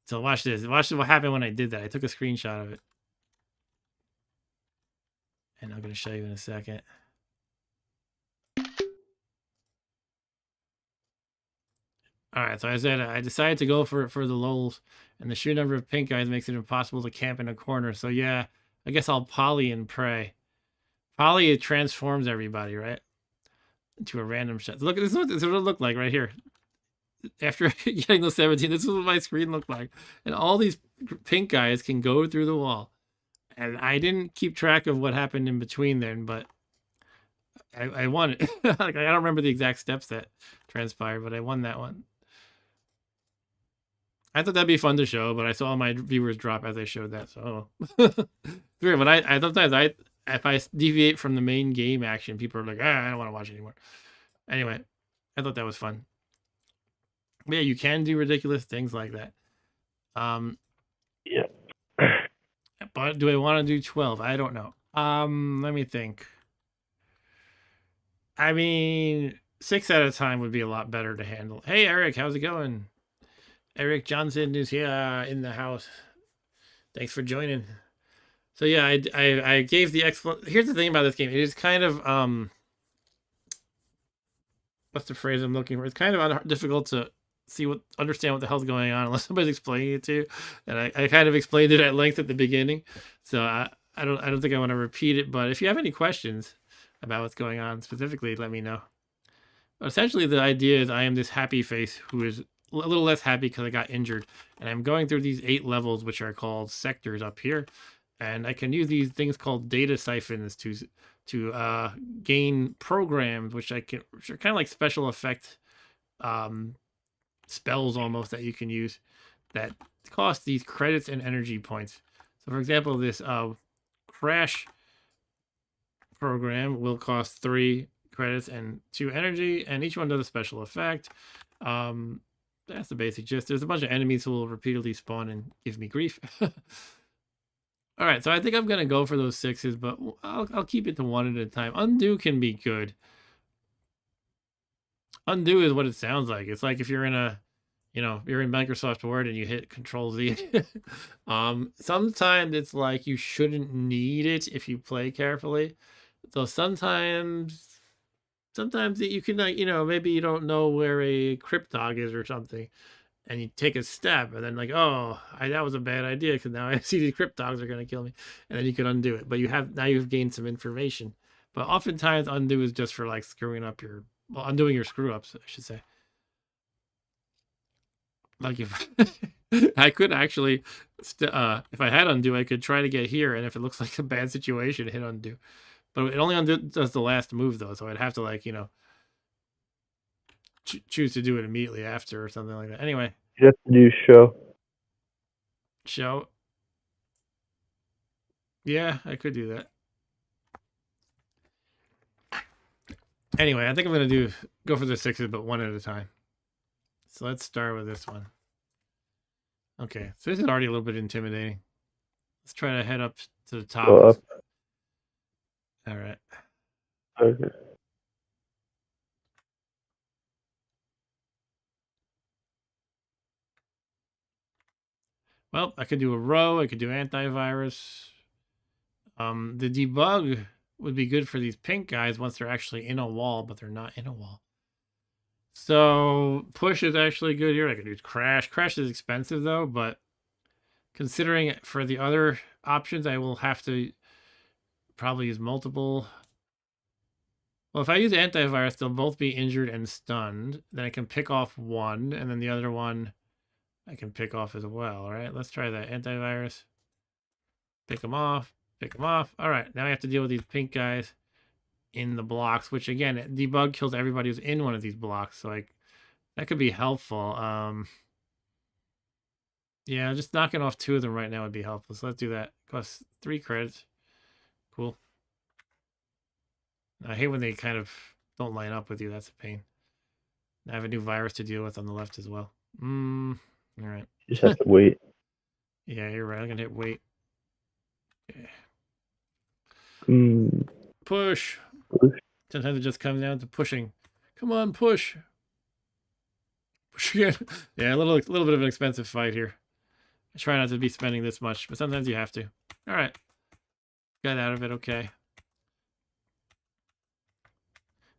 So watch this. Watch what happened when I did that. I took a screenshot of it. And I'm going to show you in a second. All right, so I said I decided to go for the lulz, and the sheer number of pink guys makes it impossible to camp in a corner. So yeah, I guess I'll poly and pray. Poly, it transforms everybody, right? Into a random shot. Look, this is what it looked like right here. After getting those 17, this is what my screen looked like. And all these pink guys can go through the wall. And I didn't keep track of what happened in between then, but I won it. Like, I don't remember the exact steps that transpired, but I won that one. I thought that'd be fun to show, but I saw my viewers drop as I showed that. So, weird. But I sometimes if I deviate from the main game action, people are like, I don't want to watch anymore. Anyway, I thought that was fun. But yeah, you can do ridiculous things like that. Yeah. But do I want to do 12? I don't know. Let me think. I mean, 6 at a time would be a lot better to handle. Hey, Eric, how's it going? Eric Johnson is here in the house. Thanks for joining. So yeah, I gave the Here's the thing about this game. It is kind of what's the phrase I'm looking for? It's kind of difficult to understand what the hell's going on unless somebody's explaining it to you. And I kind of explained it at length at the beginning, so I don't think I want to repeat it. But if you have any questions about what's going on specifically, let me know. But essentially, the idea is I am this happy face who is a little less happy because I got injured, and I'm going through these 8 levels, which are called sectors up here, and I can use these things called data siphons to gain programs, which are kind of like special effect spells almost that you can use that cost these credits and energy points. So, for example, this crash program will cost 3 credits and 2 energy, and each one does a special effect. That's the basic gist. There's a bunch of enemies who will repeatedly spawn and give me grief. All right, so I think I'm gonna go for those 6s, but I'll keep it to 1 at a time. Undo can be good. Undo is what it sounds like. It's like if you're in you're in Microsoft Word and you hit Control Z. Sometimes it's like you shouldn't need it if you play carefully. So sometimes you can, like, maybe you don't know where a Cryptog is or something, and you take a step, and then like, oh, that was a bad idea because now I see these Cryptogs are gonna kill me, and then you can undo it. But you've gained some information. But oftentimes undo is just for like undoing your screw ups, I should say. Like if I could actually, if I had undo, I could try to get here, and if it looks like a bad situation, hit undo. But it only does the last move though, so I'd have to like choose to do it immediately after or something like that. Anyway, you have to do show. Yeah, I could do that. Anyway, I think I'm gonna go for the 6s, but 1 at a time. So let's start with this one. Okay, so this is already a little bit intimidating. Let's try to head up to the top. Go up. All right. Okay. Well, I could do a row. I could do antivirus. The debug would be good for these pink guys once they're actually in a wall, but they're not in a wall. So push is actually good here. I could do crash. Crash is expensive though, but considering for the other options, I will have to probably use multiple. Well, if I use antivirus, they'll both be injured and stunned. Then I can pick off one, and then the other one I can pick off as well. All right, let's try that. Antivirus. Pick them off. Pick them off. All right, now I have to deal with these pink guys in the blocks, which again, debug kills everybody who's in one of these blocks. So that could be helpful. Yeah, just knocking off 2 of them right now would be helpful. So let's do that. Costs 3 credits. Cool. I hate when they kind of don't line up with you. That's a pain. I have a new virus to deal with on the left as well. All right. You just have to wait. Yeah, you're right. I'm gonna hit wait. Okay. Push. Sometimes it just comes down to pushing. Come on, push. Push again. Yeah, a little bit of an expensive fight here. I try not to be spending this much, but sometimes you have to. All right. Got out of it. Okay.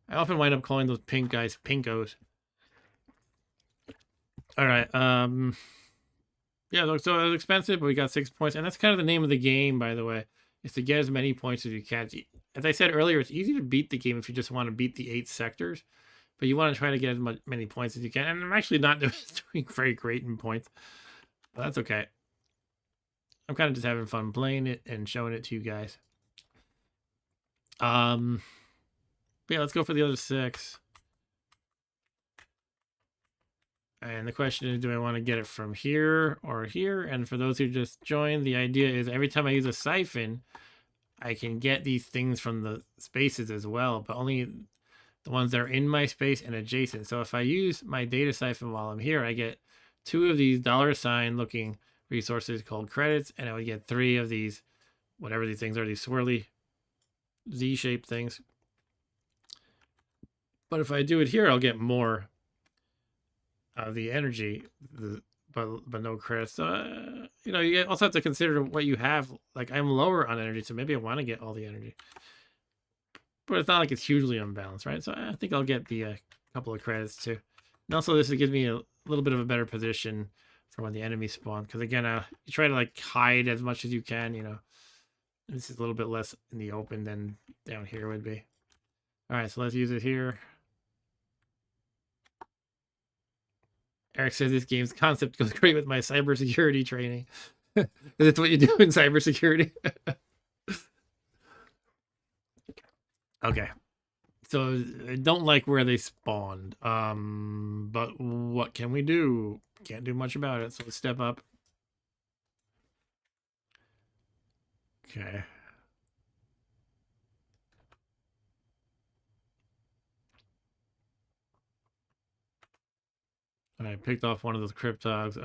I often wind up calling those pink guys pinkos. All right. Yeah, so it was expensive, but we got 6 points, and that's kind of the name of the game, by the way, is to get as many points as you can. As I said earlier, it's easy to beat the game if you just want to beat the 8 sectors, but you want to try to get as many points as you can. And I'm actually not doing very great in points, but that's okay. I'm kind of just having fun playing it and showing it to you guys. Yeah, let's go for the other 6. And the question is, do I want to get it from here or here? And for those who just joined, the idea is every time I use a siphon, I can get these things from the spaces as well, but only the ones that are in my space and adjacent. So if I use my data siphon while I'm here, I get 2 of these $ looking resources called credits, and I would get 3 of these, whatever these things are, these swirly Z-shaped things. But if I do it here, I'll get more of the energy, but no credits. So, you also have to consider what you have. Like, I'm lower on energy, so maybe I want to get all the energy. But it's not like it's hugely unbalanced, right? So I think I'll get the couple of credits too. And also this gives me a little bit of a better position for when the enemies spawn. Because again, you try to like hide as much as you can, This is a little bit less in the open than down here would be. All right, so let's use it here. Eric says this game's concept goes great with my cybersecurity training. That's what you do in cybersecurity. Okay. So I don't like where they spawned. But what can we do? Can't do much about it. So let's step up. Okay. I picked off one of those cryptogs.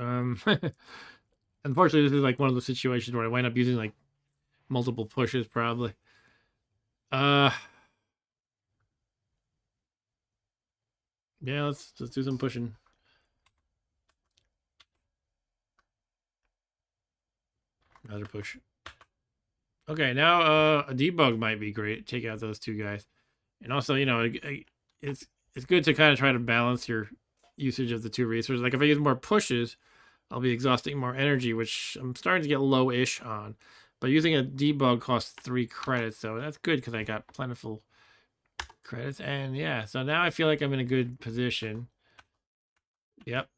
Unfortunately, this is like one of those situations where I wind up using like multiple pushes, probably. Yeah, let's do some pushing. Another push. Okay, now a debug might be great. Take out those 2 guys, and also it's good to kind of try to balance your usage of the 2 resources. Like if I use more pushes, I'll be exhausting more energy, which I'm starting to get low-ish on. But using a debug costs 3 credits, so that's good because I got plentiful credits. And yeah, so now I feel like I'm in a good position. Yep.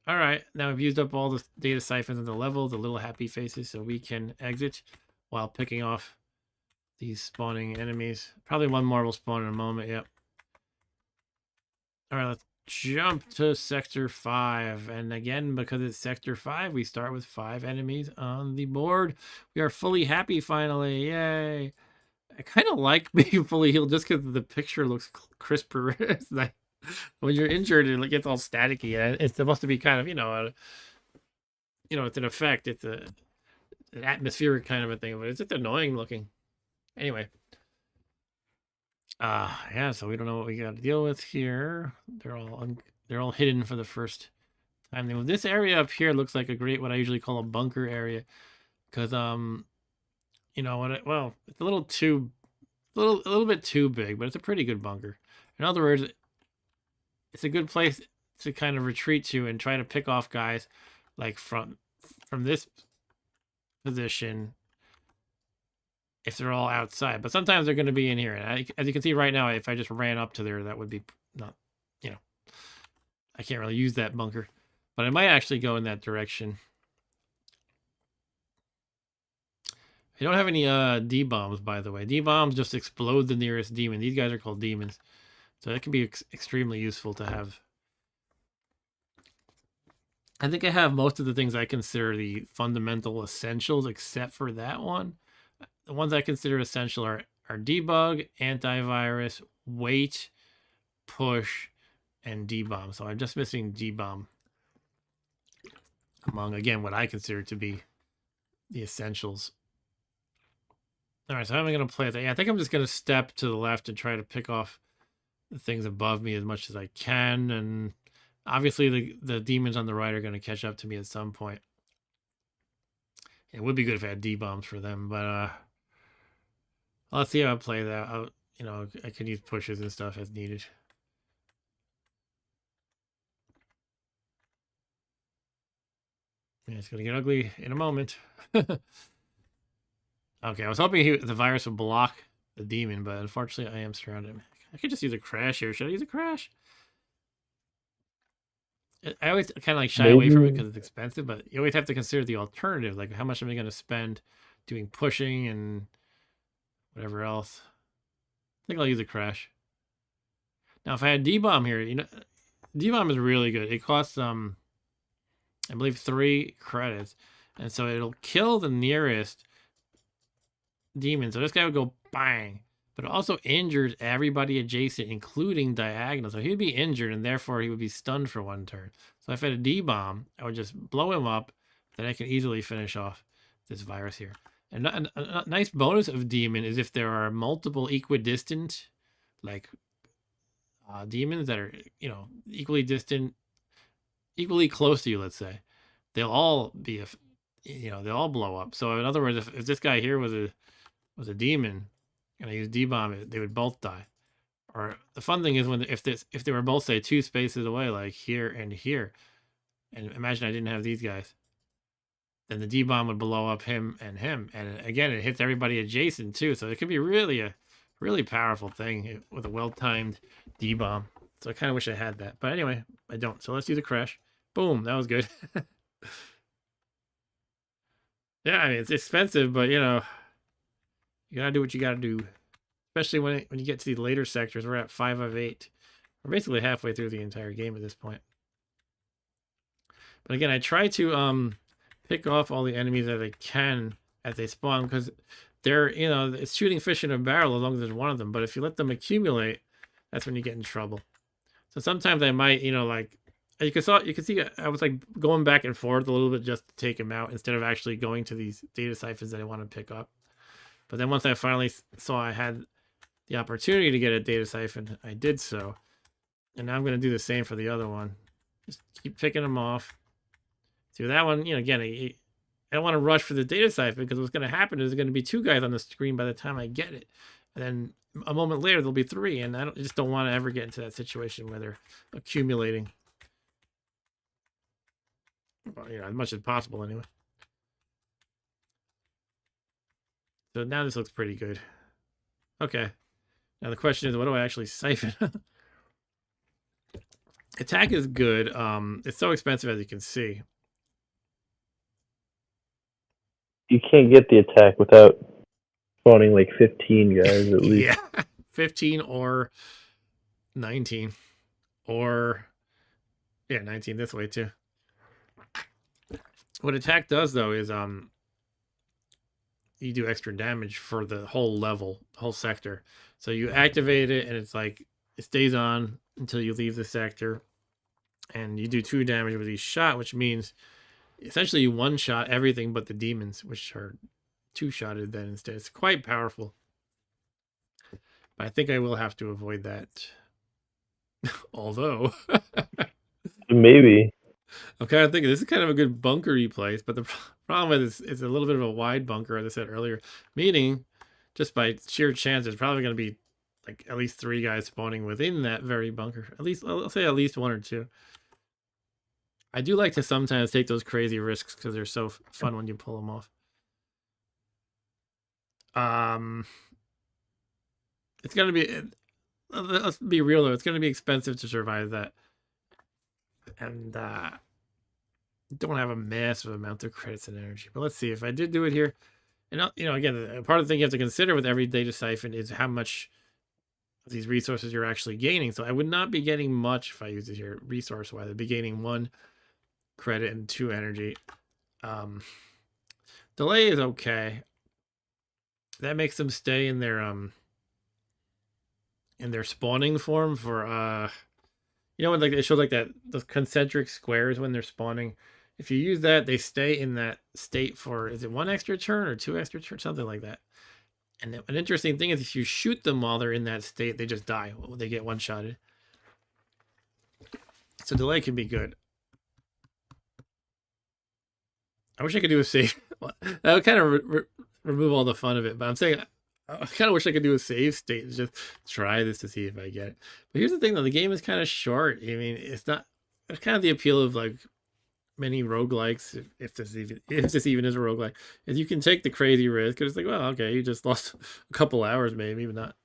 All right, now I've used up all the data siphons on the level, the little happy faces, so we can exit while picking off these spawning enemies. Probably one more will spawn in a moment, yep. All right, let's jump to Sector 5. And again, because it's Sector 5, we start with 5 enemies on the board. We are fully happy finally, yay. I kind of like being fully healed just because the picture looks crisper. It's like, when you're injured, it gets all staticky. It's supposed to be kind of, it's an effect. It's an atmospheric kind of a thing, but it's just annoying looking. Anyway. Yeah, so we don't know what we got to deal with here. They're all hidden for the first time. This area up here looks like what I usually call a bunker area. Because, well, it's a little bit too big, but it's a pretty good bunker. In other words, it's a good place to kind of retreat to and try to pick off guys like from this position if they're all outside. But sometimes they're going to be in here. And as you can see right now, if I just ran up to there, that would be not, I can't really use that bunker. But I might actually go in that direction. I don't have any D-bombs, by the way. D-bombs just explode the nearest demon. These guys are called demons. So that can be extremely useful to have. I think I have most of the things I consider the fundamental essentials, except for that one. The ones I consider essential are debug, antivirus, wait, push, and debomb. So I'm just missing debomb among, again, what I consider to be the essentials. All right, so how am I going to play that? Yeah, I think I'm just going to step to the left and try to pick off the things above me as much as I can. And obviously the demons on the right are going to catch up to me at some point. It would be good if I had D-bombs for them, but let's see how I play that. I can use pushes and stuff as needed. Yeah, it's going to get ugly in a moment. Okay, I was hoping the virus would block the demon, but unfortunately I am surrounded. I could just use a crash here. Should I use a crash? I always kind of like shy away from it because it's expensive, but you always have to consider the alternative. Like, how much am I going to spend doing pushing and whatever else? I think I'll use a crash. Now, if I had D-bomb here, D-bomb is really good. It costs, I believe, 3 credits. And so it'll kill the nearest demon. So this guy would go bang. but it also injures everybody adjacent, including diagonal. So he'd be injured, and therefore he would be stunned for 1 turn. So if I had a D-bomb, I would just blow him up, then I can easily finish off this virus here. And a nice bonus of Demon is if there are multiple equidistant, like demons that are, equally distant, equally close to you, let's say, they'll all be, they'll all blow up. So in other words, if this guy here was a demon, and I use D-bomb, they would both die. Or the fun thing is if they were both, say, 2 spaces away, like here and here, and imagine I didn't have these guys, then the D-bomb would blow up him, and again, it hits everybody adjacent too. So it could be really a really powerful thing with a well-timed D-bomb. So I kind of wish I had that, but anyway, I don't. So let's do the crash. Boom, that was good. Yeah, I mean, it's expensive, but you gotta do what you gotta do. Especially when you get to the later sectors. We're at 5 of 8. We're basically halfway through the entire game at this point. But again, I try to pick off all the enemies that I can as they spawn, because they're, it's shooting fish in a barrel as long as there's one of them. But if you let them accumulate, that's when you get in trouble. So sometimes I might, like, you can see I was like going back and forth a little bit just to take them out instead of actually going to these data siphons that I want to pick up. But then once I finally saw I had the opportunity to get a data siphon, I did so. And now I'm going to do the same for the other one. Just keep picking them off. See, that one, again, I don't want to rush for the data siphon, because what's going to happen is there's going to be 2 guys on the screen by the time I get it. And then a moment later, there'll be 3. And I just don't want to ever get into that situation where they're accumulating. Well, as much as possible anyway. So now this looks pretty good. Okay. Now the question is, what do I actually siphon? Attack is good. It's so expensive, as you can see. You can't get the attack without spawning like 15 guys at least. Yeah, 15 or 19. Or, 19 this way too. What attack does, though, is you do extra damage for the whole level, the whole sector. So you activate it, and it's like it stays on until you leave the sector, and you do 2 damage with each shot, which means essentially you 1-shot everything but the demons, which are 2-shotted then instead. It's quite powerful, but I think I will have to avoid that. Although maybe. I'm kind of thinking this is kind of a good bunkery place, but the problem is it's a little bit of a wide bunker, as I said earlier, meaning just by sheer chance there's probably going to be like at least 3 guys spawning within that very bunker. At least, I'll say at least 1 or 2. I do like to sometimes take those crazy risks because they're so fun when you pull them off. It's going to be, let's be real though, it's going to be expensive to survive that. And don't have a massive amount of credits and energy. But let's see if I did do it here. And again, part of the thing you have to consider with every data siphon is how much of these resources you're actually gaining. So I would not be getting much if I use it here resource wise. I'd be gaining 1 credit and 2 energy. Delay is okay. That makes them stay in their spawning form for when like it shows like that, those concentric squares when they're spawning. If you use that, they stay in that state for, is it 1 extra turn or 2 extra turns, something like that. And an interesting thing is if you shoot them while they're in that state, they just die. They get 1-shotted. So delay can be good. I wish I could do a save. That would kind of remove all the fun of it. But I'm saying I kind of wish I could do a save state and just try this to see if I get it. But here's the thing, though. The game is kind of short. I mean, it's kind of the appeal of like many roguelikes, if this even is a roguelike, is you can take the crazy risk because it's like, well, okay, you just lost a couple hours maybe, but not.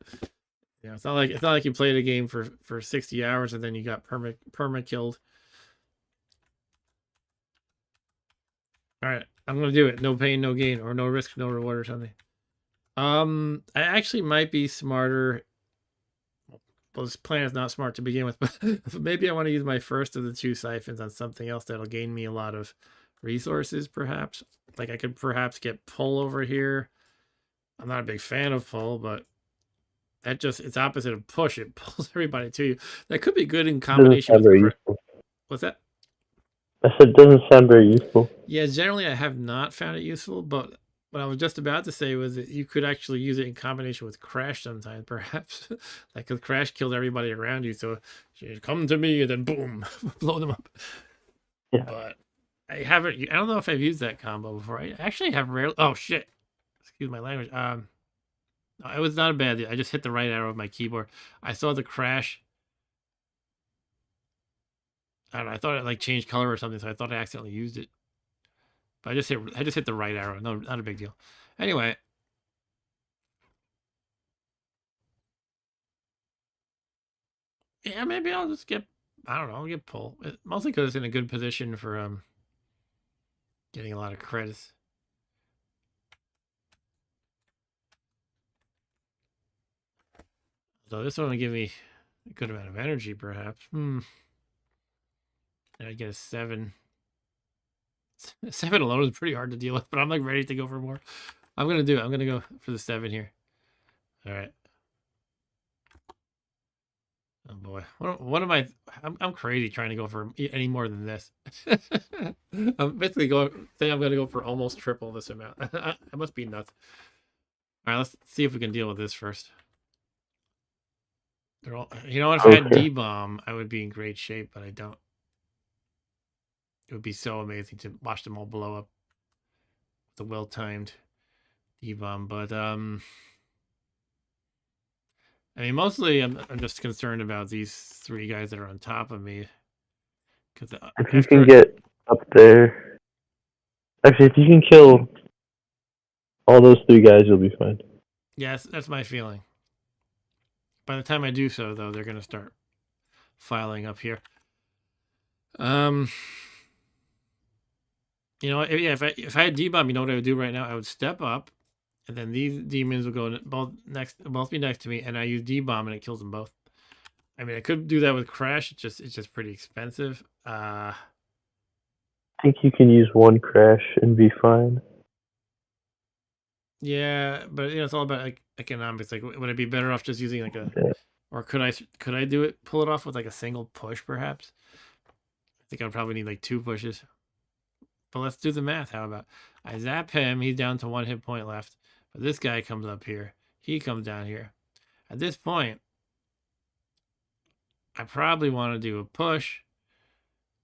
It's not like you played a game for 60 hours and then you got perma killed. All right, I'm gonna do it. No pain, no gain, or no risk, no reward, or something. I actually might be smarter. Well, this plan is not smart to begin with, but maybe I want to use my first of the 2 siphons on something else that'll gain me a lot of resources, perhaps. Like I could perhaps get pull over here. I'm not a big fan of pull, but it's opposite of push. It pulls everybody to you. That could be good in It doesn't combination sound with very useful. what's that? I said it doesn't sound very useful. Yeah, generally I have not found it useful, but what I was just about to say was that you could actually use it in combination with Crash sometimes, perhaps. Like, because Crash killed everybody around you, so you come to me and then boom, blow them up. Yeah. But I don't know if I've used that combo before. I actually have rarely. Oh shit! Excuse my language. It was not a bad deal. I just hit the right arrow of my keyboard. I saw the Crash. I don't know. I thought it like changed color or something, so I thought I accidentally used it. But I just hit the right arrow. No, not a big deal. Anyway. Yeah, maybe I'll just get, I don't know, I'll get pull. Mostly because it's in a good position for getting a lot of credits. So this one will give me a good amount of energy, perhaps. And I get a 7. 7 alone is pretty hard to deal with, but I'm like ready to go for more. I'm gonna do it. I'm gonna go for the 7 here. All right. Oh boy, what am I? I'm crazy trying to go for any more than this. I'm basically saying I'm gonna go for almost triple this amount. I must be nuts. All right, let's see if we can deal with this first. You know, if I had D-Bomb, I would be in great shape, but I don't. It would be so amazing to watch them all blow up. The well-timed D-Bomb, but I mean, mostly I'm just concerned about these 3 guys that are on top of me. Because if you can get up there, actually, if you can kill all those 3 guys, you'll be fine. Yes, that's my feeling. By the time I do so, though, they're gonna start filing up here. You know, if I had D-Bomb, you know what I would do right now? I would step up, and then these demons will go both be next to me, and I use D-Bomb, and it kills them both. I mean, I could do that with Crash. It's just pretty expensive. I think you can use 1 Crash and be fine. Yeah, but you know, it's all about like economics. Like, would it be better off just using like or could I do it? Pull it off with like a single push, perhaps? I think I'd probably need like 2 pushes. But let's do the math. How about I zap him? He's down to 1 hit point left. But this guy comes up here. He comes down here. At this point, I probably want to do a push,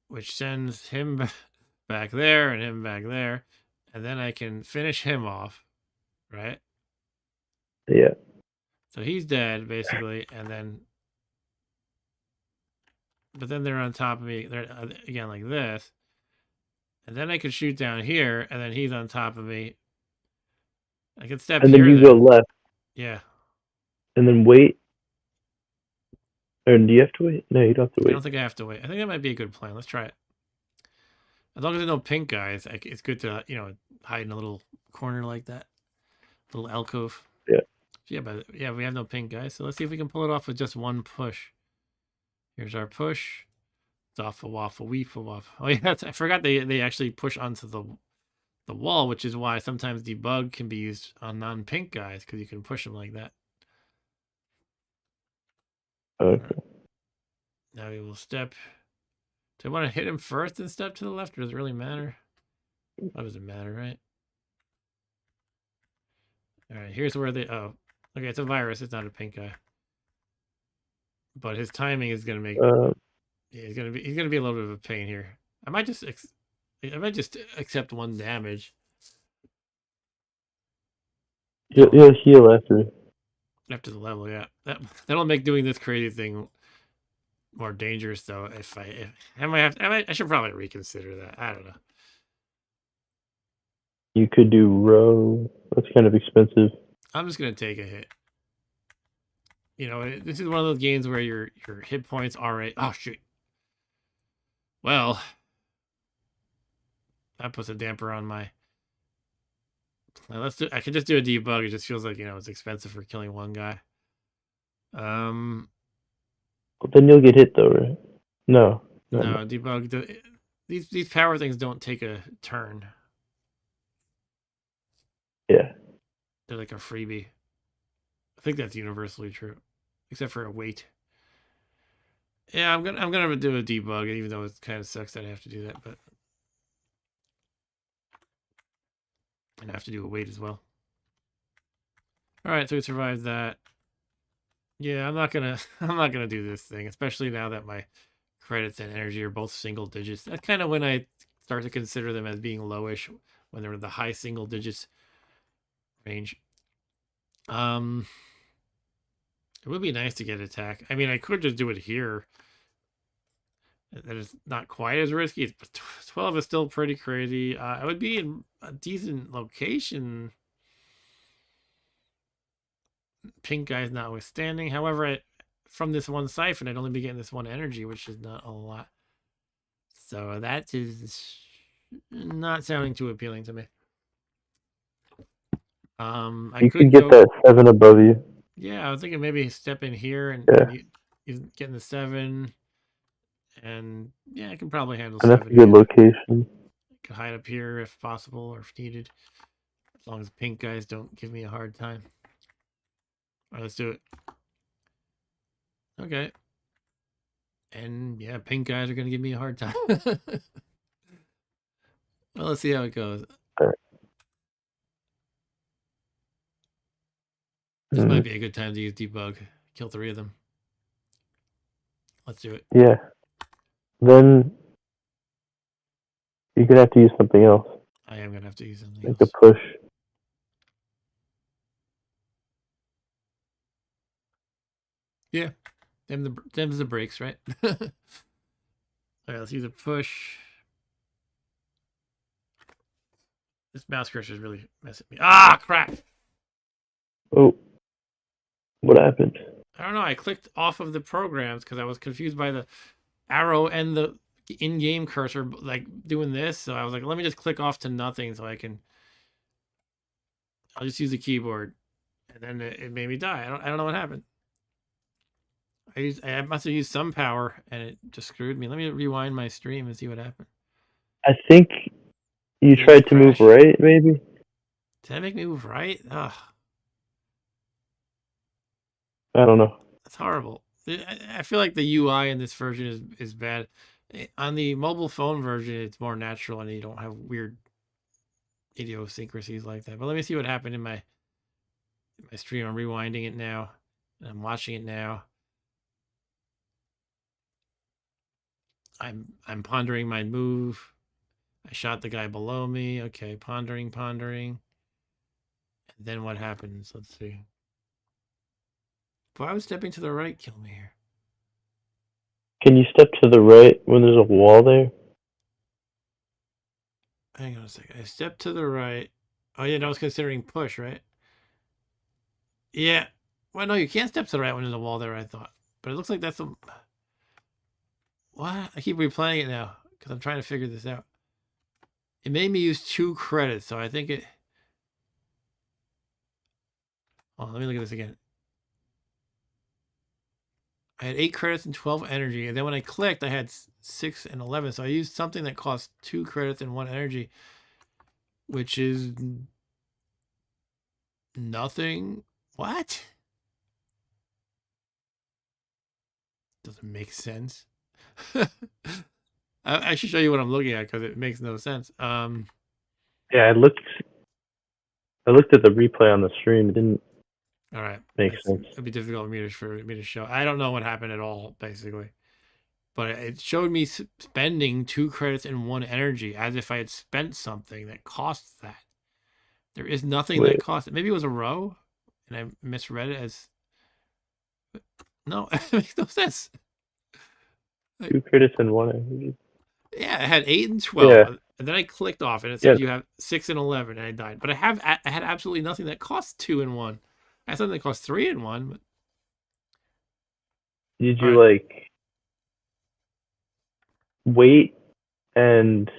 which sends him back there and him back there. And then I can finish him off, right? Yeah. So he's dead, basically. And then, but then they're on top of me. They're again like this. And then I could shoot down here, and then he's on top of me. I could step and here. And then you go left. Yeah. And then wait. Or do you have to wait? No, you don't have to wait. I don't think I have to wait. I think that might be a good plan. Let's try it. As long as there's no pink guys, it's good to, you know, hide in a little corner like that. Little alcove. Yeah. Yeah, we have no pink guys. So let's see if we can pull it off with just 1 push. Here's our push. It's off a waffle, weefle, waffle. Oh yeah, I forgot they actually push onto the wall, which is why sometimes debug can be used on non-pink guys, because you can push them like that. Okay. Right. Now we will step. Do I want to hit him first and step to the left, or does it really matter? That doesn't matter, right? All right, here's where they. Oh, okay, it's a virus. It's not a pink guy. But his timing is gonna make. Yeah, he's gonna be a little bit of a pain here. I might just accept 1 damage. You'll heal after the level, yeah. That'll make doing this crazy thing more dangerous, though. I should probably reconsider that. I don't know. You could do row. That's kind of expensive. I'm just gonna take a hit. You know, this is one of those games where your hit points are oh shoot. Well, that puts a damper on my. I can just do a debug. It just feels like, you know, it's expensive for killing 1 guy. Well, then you'll get hit though, right? No. Debug. These power things don't take a turn. Yeah. They're like a freebie. I think that's universally true, except for a weight. Yeah, I'm gonna do a debug, even though it kind of sucks that I have to do that, but and I have to do a weight as well. All right, so we survived that. Yeah, I'm not gonna do this thing, especially now that my credits and energy are both single digits. That's kind of when I start to consider them as being lowish, when they're in the high single digits range. It would be nice to get attack. I mean, I could just do it here. That is not quite as risky, but 12 is still pretty crazy. I would be in a decent location. Pink guy's notwithstanding. However, from this one siphon, I'd only be getting this one energy, which is not a lot. So that is not sounding too appealing to me. I You could get go, that 7 above you. yeah, I was thinking maybe step in here and, Yeah. and getting the 7. And yeah, I can probably handle And that's 7 a good again. location. Could hide up here if possible or if needed. As long as pink guys don't give me a hard time. All right, let's do it. Okay. And yeah, pink guys are going to give me a hard time. Well, let's see how it goes. Right. This might be a good time to use debug. Kill 3 of them. Let's do it. Yeah. Then you're gonna have to use something else. I am going to have to use something Like else. a push. Yeah. Them's the breaks, right? All right, let's use a push. This mouse cursor is really messing me. Ah, crap! Oh. What happened? I don't know. I clicked off of the programs because I was confused by the arrow and the in-game cursor, like doing this. So I was like, let me just click off to nothing so I can. I'll just use the keyboard, and then it made me die. I don't know what happened. I must have used some power, and it just screwed me. Let me rewind my stream and see what happened. I think you Did it tried to move crash? right, maybe? Did that make me move right? Ugh, I don't know. that's horrible. I feel like the UI in this version is bad. On the mobile phone version, it's more natural, and you don't have weird idiosyncrasies like that. But let me see what happened in my stream. I'm rewinding it now, and I'm watching it now. I'm pondering my move. I shot the guy below me. Okay, pondering. And then what happens? Let's see. Why would stepping to the right kill me here? Can you step to the right when there's a wall there? Hang on a second. I stepped to the right. Oh yeah, I was considering push, right? Yeah. Well, no, you can't step to the right when there's a wall there, I thought. But it looks like that's a... What? I keep replaying it now because I'm trying to figure this out. It made me use 2 credits, so I think it... Oh, let me look at this again. I had 8 credits and 12 energy, and then when I clicked, I had 6 and 11. So I used something that cost 2 credits and 1 energy, which is nothing. What? Doesn't make sense. I should show you what I'm looking at because it makes no sense. Yeah, I looked at the replay on the stream. It didn't All right, make sense. It'd be difficult for me to show. I don't know what happened at all, basically, but it showed me spending 2 credits and 1 energy as if I had spent something that costs that. There is nothing that costs it. Maybe it was a row, and I misread it as. No, it makes no sense. 2 credits and 1 energy. Yeah, I had 8 and 12, Yeah. and then I clicked off, and it said Yeah. you have 6 and 11, and I died. But I had absolutely nothing that costs 2 and 1. I had something that costs 3 and 1. But... Did you like wait and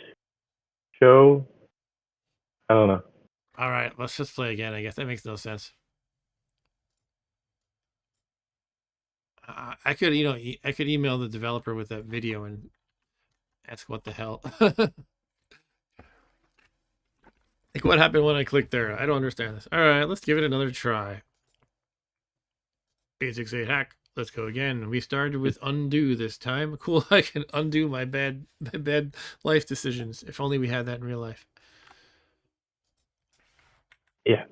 show? I don't know. All right, let's just play again. I guess that makes no sense. I could, I could email the developer with that video and ask what the hell. Like what happened when I clicked there? I don't understand this. All right, let's give it another try. Basics 8 hack. Let's go again. We started with undo this time. Cool, I can undo my bad life decisions. If only we had that in real life. Yeah.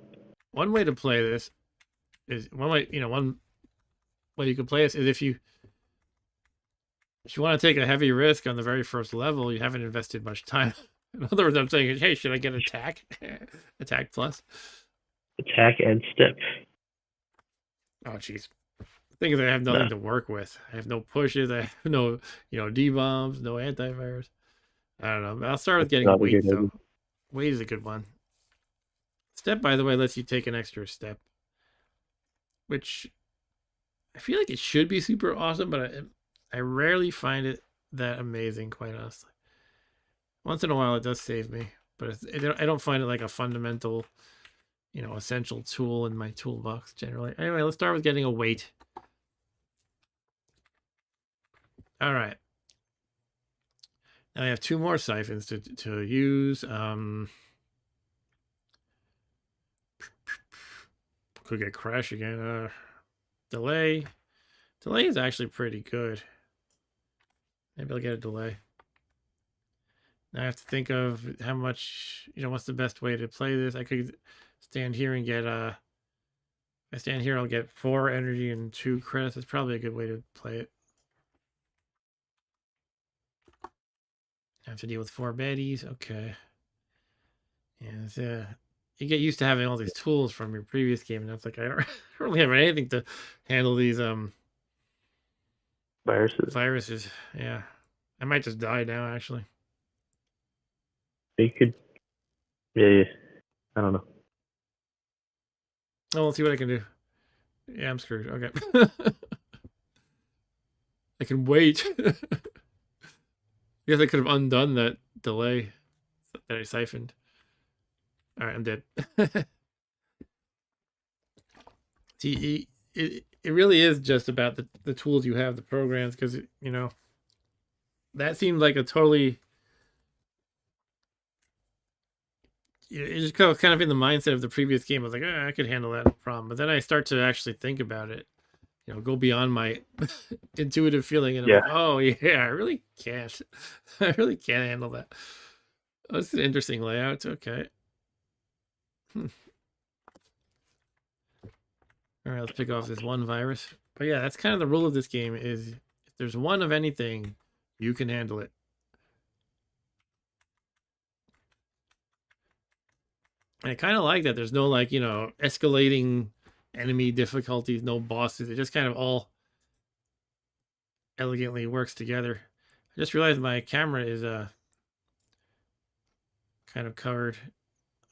One way to play this is one way you can play this is if you want to take a heavy risk on the very first level, you haven't invested much time. In other words, I'm saying, hey, should I get attack? Attack plus? Attack and step. Oh, jeez. The thing is, I have nothing to work with. I have no pushes. I have no, D-bombs, no antivirus. I don't know. I'll start with getting weight, though. Weight is a good one. Step, by the way, lets you take an extra step, which I feel like it should be super awesome, but I rarely find it that amazing, quite honestly. Once in a while, it does save me, but I don't find it like a fundamental, essential tool in my toolbox generally. Anyway, let's start with getting a weight. All right. Now I have 2 more siphons to use. Could get crash again. Delay. Delay is actually pretty good. Maybe I'll get a delay. Now I have to think of how much, what's the best way to play this. I could stand here and get, if I stand here, I'll get 4 energy and 2 credits. That's probably a good way to play it. I have to deal with 4 baddies. Okay. Yeah, you get used to having all these tools from your previous game, and that's like, I don't really have anything to handle these, viruses. Yeah. I might just die now, actually. You could. Yeah. I don't know. Oh, let's see what I can do. Yeah, I'm screwed. Okay. I can wait. I guess I could have undone that delay that I siphoned. All right, I'm dead. See, it really is just about the tools you have, the programs, because, that seemed like a totally... It just kind of in the mindset of the previous game. I was like, I could handle that, no problem. But then I start to actually think about it, go beyond my intuitive feeling, and I'm like, oh yeah, I really can't. I really can't handle that. Oh, it's an interesting layout. Okay. All right, let's pick off this one virus. But yeah, that's kind of the rule of this game: is if there's one of anything, you can handle it. And I kind of like that. There's no escalating enemy difficulties, no bosses. It just kind of all elegantly works together. I just realized my camera is kind of covered.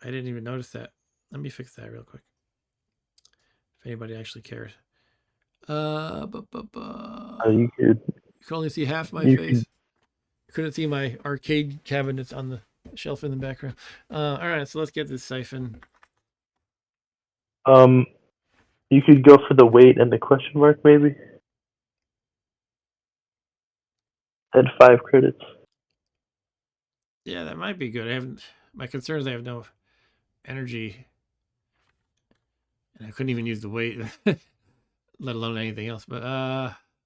I didn't even notice that. Let me fix that real quick. If anybody actually cares. You could. You can only see half my face. You couldn't see my arcade cabinets on the shelf in the background. All right, so let's get this siphon. You could go for the weight and the question mark, maybe. And 5 credits. Yeah, that might be good. My concern is I have no energy, and I couldn't even use the weight, let alone anything else. But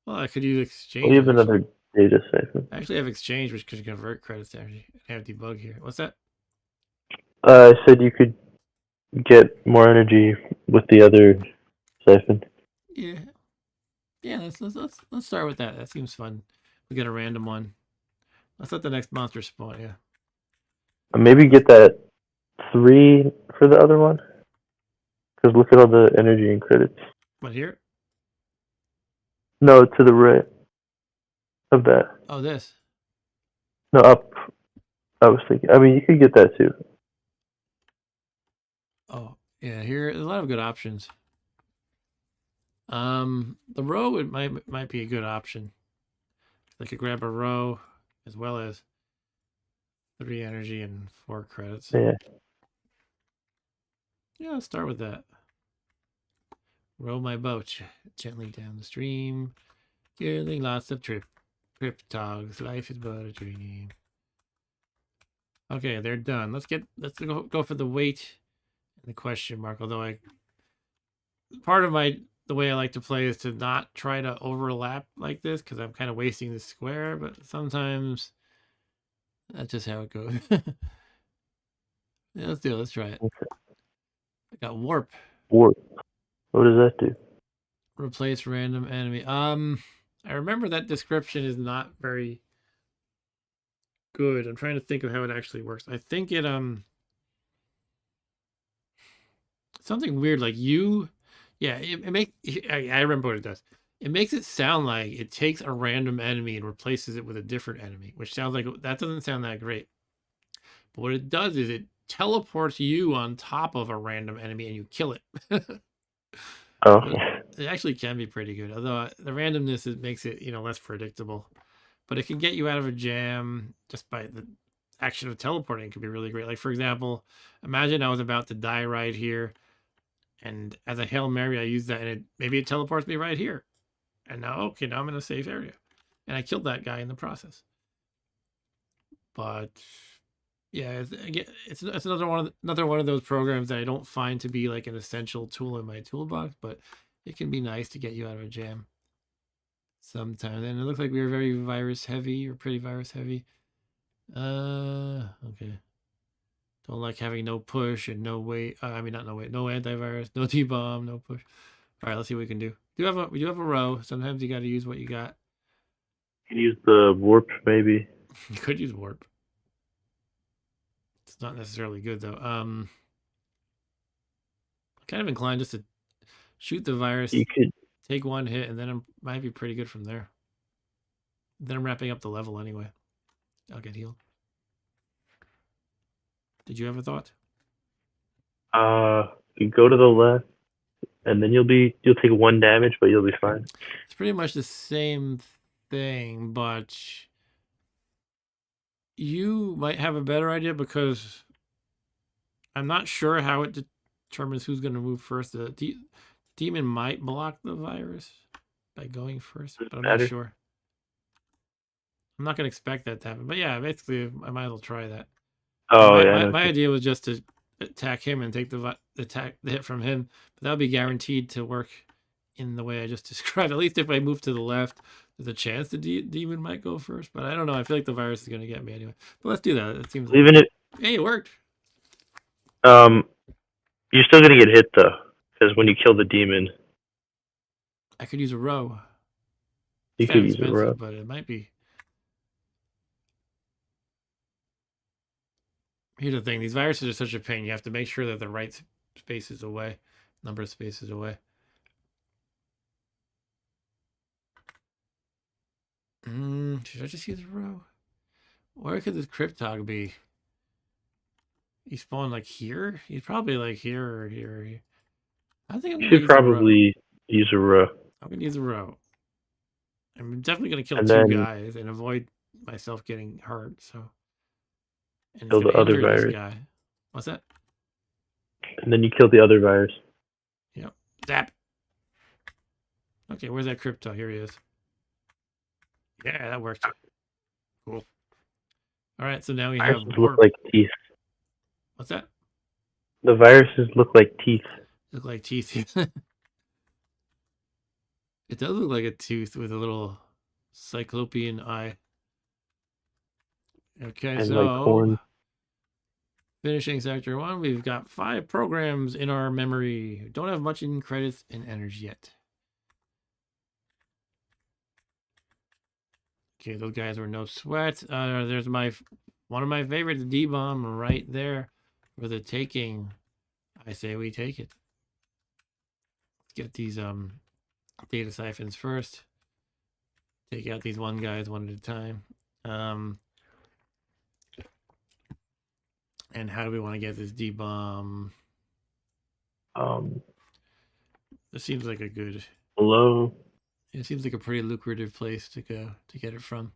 well, I could use exchange. We have another data siphon. I actually have exchange, which could convert credits to energy. I have debug here. What's that? I said you could get more energy with the other siphon. Yeah. Let's start with that. That seems fun. We get a random one. Let's let the next monster spawn. Yeah. Maybe get that 3 for the other one. Because look at all the energy and credits. What, here? No, to the right of that. Oh, this. No, up. I was thinking. I mean, you could get that too. Oh, yeah. Here, there's a lot of good options. The row might be a good option. I could grab a row as well as 3 energy and 4 credits. Yeah. Yeah, let's start with that. Row my boat gently down the stream, killing lots of cryptogs. Life is but a dream. Okay, they're done. Let's go for the weight and the question mark. Although part of my the way I like to play is to not try to overlap like this because I'm kind of wasting the square, but sometimes that's just how it goes. Yeah, let's do it. Let's try it. Okay. I got warp. Warp. What does that do? Replace random enemy. I remember that description is not very good. I'm trying to think of how it actually works. I think it something weird like you. Yeah, it makes. I remember what it does. It makes it sound like it takes a random enemy and replaces it with a different enemy, which sounds like that doesn't sound that great. But what it does is it teleports you on top of a random enemy and you kill it. Oh. It actually can be pretty good, although the randomness makes it less predictable. But it can get you out of a jam just by the action of teleporting. It could be really great. Like for example, imagine I was about to die right here, and as a Hail Mary, I use that, and maybe it teleports me right here. And now I'm in a safe area, and I killed that guy in the process. But yeah, it's another one of those programs that I don't find to be like an essential tool in my toolbox, but it can be nice to get you out of a jam sometimes. And it looks like we were very virus heavy, or pretty virus heavy. Okay. Don't like having no push and no wait. I mean, not no wait, no antivirus, no T-bomb, no push. All right, let's see what we can do. We do have a row. Sometimes you got to use what you got. You can use the warp, maybe. You could use warp. It's not necessarily good though. I'm kind of inclined just to shoot the virus, You could. take one hit, and then it might be pretty good from there. Then I'm wrapping up the level anyway. I'll get healed. Did you have a thought? You go to the left, and then you'll take 1 damage, but you'll be fine. It's pretty much the same thing, but you might have a better idea because I'm not sure how it determines who's going to move first. The demon might block the virus by going first, but I'm not sure. I'm not going to expect that to happen. But yeah, basically, I might as well try that. Oh, my idea was just to attack him and take the hit from him, but that would be guaranteed to work in the way I just described. At least if I move to the left, there's a chance the demon might go first. But I don't know. I feel like the virus is going to get me anyway. But let's do that. It seems even like hey, it worked. You're still gonna get hit though, because when you kill the demon, I could use a row. you could use a row, but it might be. Here's the thing: these viruses are such a pain. You have to make sure that the right spaces away, number of spaces away. Should I just use a row? Where could this Cryptog be? He spawned like here? He's probably like here or here or here. I think I'm gonna probably use a row. I'm gonna use a row. I'm definitely gonna kill two guys and avoid myself getting hurt. So and kill the other virus. Guy. What's that? And then you kill the other virus. Yep. Zap. Okay, where's that Crypto? Here he is. Yeah, that worked. Cool. All right, so now we have look like teeth. What's that? The viruses look like teeth. Look like teeth. It does look like a tooth with a little cyclopean eye. Okay, and so like horn. Finishing Sector 1, we've got 5 programs in our memory. Don't have much in credits and energy yet. Okay, those guys were no sweat. There's one of my favorites, D-Bomb, right there for the taking. I say we take it. Let's get these data siphons first. Take out these guys one at a time. And how do we want to get this D-Bomb? This seems like a good... Hello? It seems like a pretty lucrative place to go to get it from.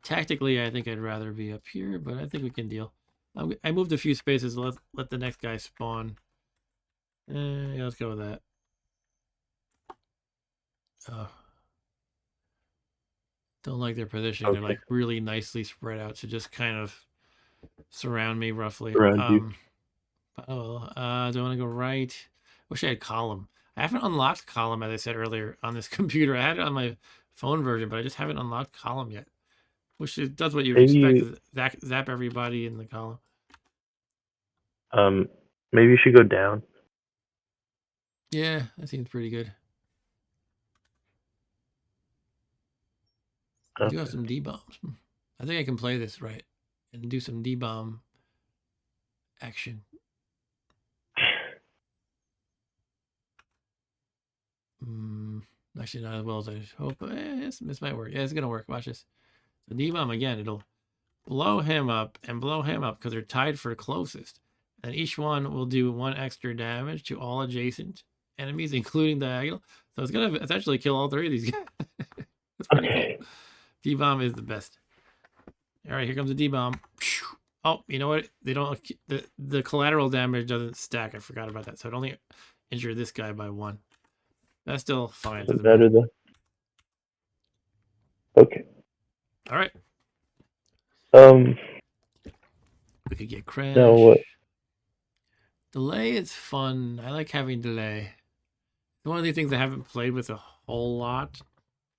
Tactically, I think I'd rather be up here, but I think we can deal. I moved a few spaces. Let the next guy spawn. Yeah, let's go with that. Oh. Don't like their positioning. Okay. They're like really nicely spread out to just kind of surround me roughly. Oh, do I want to go right? Wish I had column. I haven't unlocked column, as I said earlier, on this computer. I had it on my phone version, but I just haven't unlocked column yet. Which it does what you'd Maybe expect. you Zap everybody in the column. maybe you should go down. Yeah, that seems pretty good. I do have Okay. some D-bombs. I think I can play this right and do some D-bomb action. Actually, not as well as I hope. This might work. Yeah, it's gonna work. Watch this. The D-bomb again. It'll blow him up and blow him up because they're tied for closest. And each one will do 1 extra damage to all adjacent enemies, including diagonal. So it's gonna essentially kill all 3 of these guys. That's pretty cool. D-bomb is the best. All right, here comes the D-bomb. Oh, you know what? They don't. The collateral damage doesn't stack. I forgot about that. So it only injured this guy by 1. That's still fine. Is it better than? Okay. All right. We could get crash. Now what? Delay is fun. I like having delay. One of the things I haven't played with a whole lot,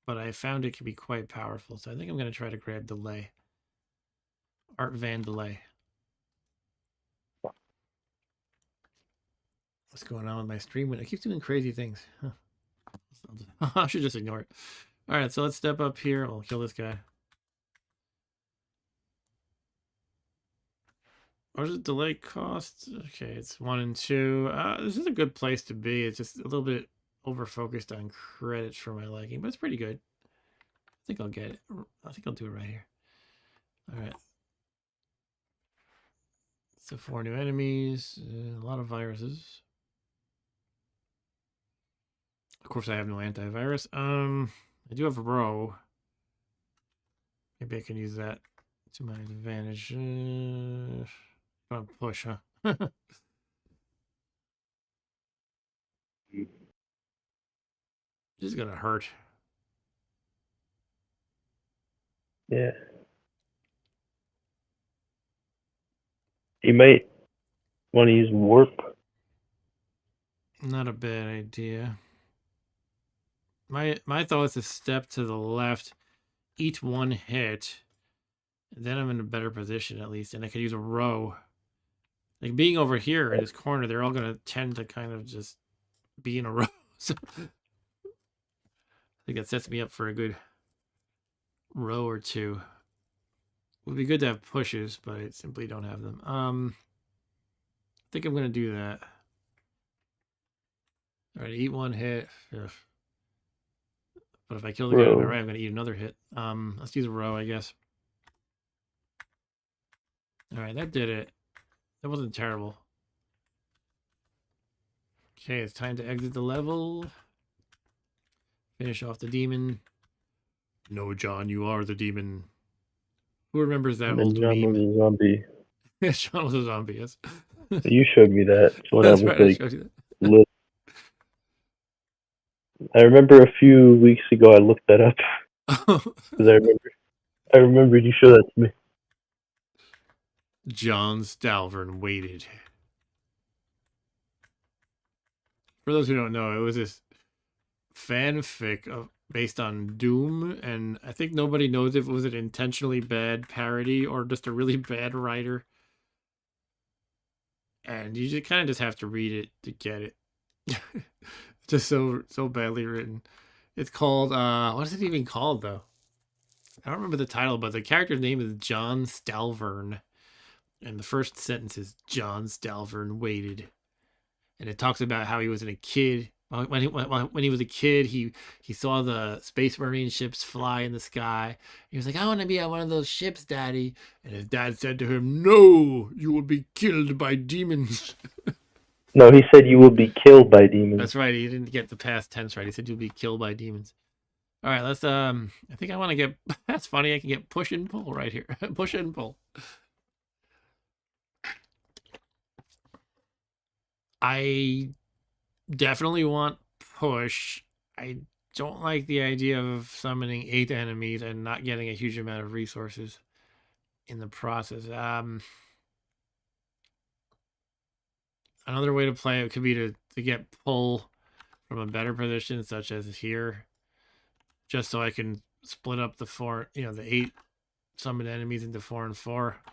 but I found it can be quite powerful. So I think I'm going to try to grab delay. Art Van Delay. What's going on with my stream? I keep doing crazy things. Huh. I should just ignore it. All right, so let's step up here. I'll kill this guy. What does delay cost? Okay, it's 1 and 2. This is a good place to be. It's just a little bit over-focused on credits for my liking, but it's pretty good. I think I'll get it. I think I'll do it right here. All right. So 4 new enemies, a lot of viruses. Of course, I have no antivirus. I do have a row. Maybe I can use that to my advantage. Push, huh? This is gonna hurt. Yeah. You might want to use warp. Not a bad idea. My thought is to step to the left, eat 1 hit, and then I'm in a better position at least, and I could use a row. Like being over here in this corner, they're all gonna tend to kind of just be in a row. So I think that sets me up for a good row or 2. It would be good to have pushes, but I simply don't have them. I think I'm gonna do that. All right, eat 1 hit. Ugh. But if I kill the guy on my right, I'm gonna eat another hit. Let's use a row, I guess. All right, that did it. That wasn't terrible. Okay, it's time to exit the level. Finish off the demon. No, John, you are the demon. Who remembers that old John meme? was a zombie. John was a zombie, yes. You showed me that when That's I was right, I like showed you little. I remember a few weeks ago I looked that up that. because I remembered you showed that to me. John Stalvern waited. For those who don't know, it was this fanfic based on Doom, and I think nobody knows if it was an intentionally bad parody or just a really bad writer. And you just kind of just have to read it to get it. Just so badly written. It's called what is it even called though? I don't remember the title, but the character's name is John Stalvern. And the first sentence is John Stalvern waited. And it talks about how he was a kid. When he was a kid, he saw the Space Marine ships fly in the sky. He was like, I want to be on one of those ships, Daddy. And his dad said to him, no, you will be killed by demons. No, he said you will be killed by demons. That's right. He didn't get the past tense right. He said you'll be killed by demons. All right, let's I think I want to get that's funny. I can get push and pull right here. Push and pull. I definitely want push. I don't like the idea of summoning 8 enemies and not getting a huge amount of resources in the process. Another way to play it could be to get pull from a better position, such as here, just so I can split up the the 8 summoned enemies into 4 and 4. I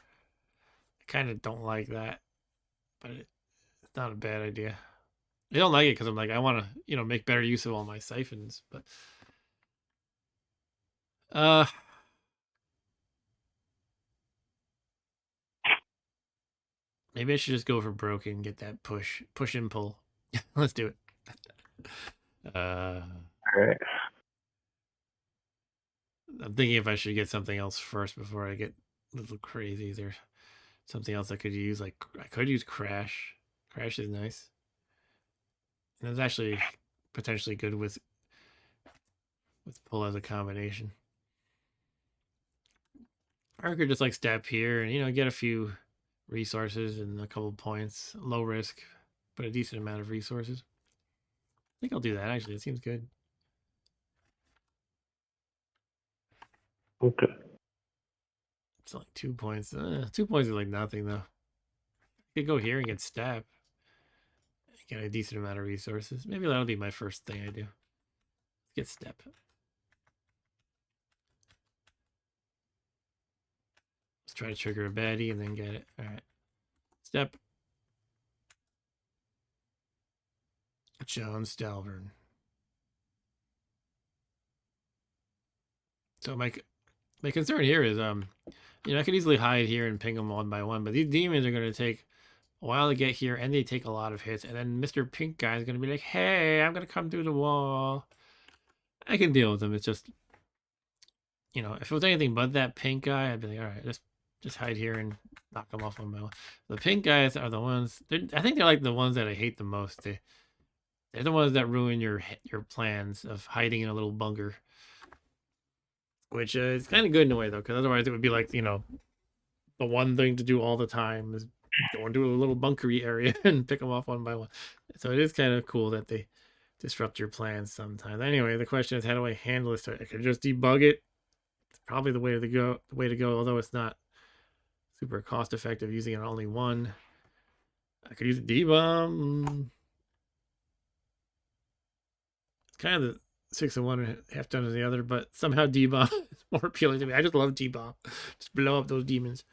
kind of don't like that, but it's not a bad idea. I don't like it because I'm like, I want to, make better use of all my siphons, but maybe I should just go for broken and get that push and pull. Let's do it. All right. I'm thinking if I should get something else first before I get a little crazy. Is there something else I could use? Like I could use crash. Crash is nice. And it's actually potentially good with pull as a combination. Or I could just like step here and get a few resources and a couple points. Low risk, but a decent amount of resources. I think I'll do that actually. It seems good. Okay. It's like 2 points. 2 points is like nothing though. I could go here and get step. Get a decent amount of resources. Maybe that'll be my first thing I do. Get step. Let's try to trigger a baddie and then get it. All right. Step. John Stalvern. So my concern here is I could easily hide here and ping them one by one, but these demons are going to take a while to get here, and they take a lot of hits. And then Mr. Pink Guy is going to be like, "Hey, I'm going to come through the wall." I can deal with them. It's just, if it was anything but that pink guy, I'd be like, "All right, just hide here and knock them off one by one." The pink guys are the ones. I think they're like the ones that I hate the most. They're the ones that ruin your plans of hiding in a little bunker. Which is kind of good in a way, though, because otherwise it would be like, the one thing to do all the time is go into a little bunkery area and pick them off one by one. So it is kind of cool that they disrupt your plans sometimes. Anyway, the question is, how do I handle this? I could just debug it. It's probably the way to go, although it's not super cost effective using it on only one. I could use a D-bomb. It's kind of the 6 of one and half done as the other, but somehow D-bomb is more appealing to me. I just love D-bomb. Just blow up those demons.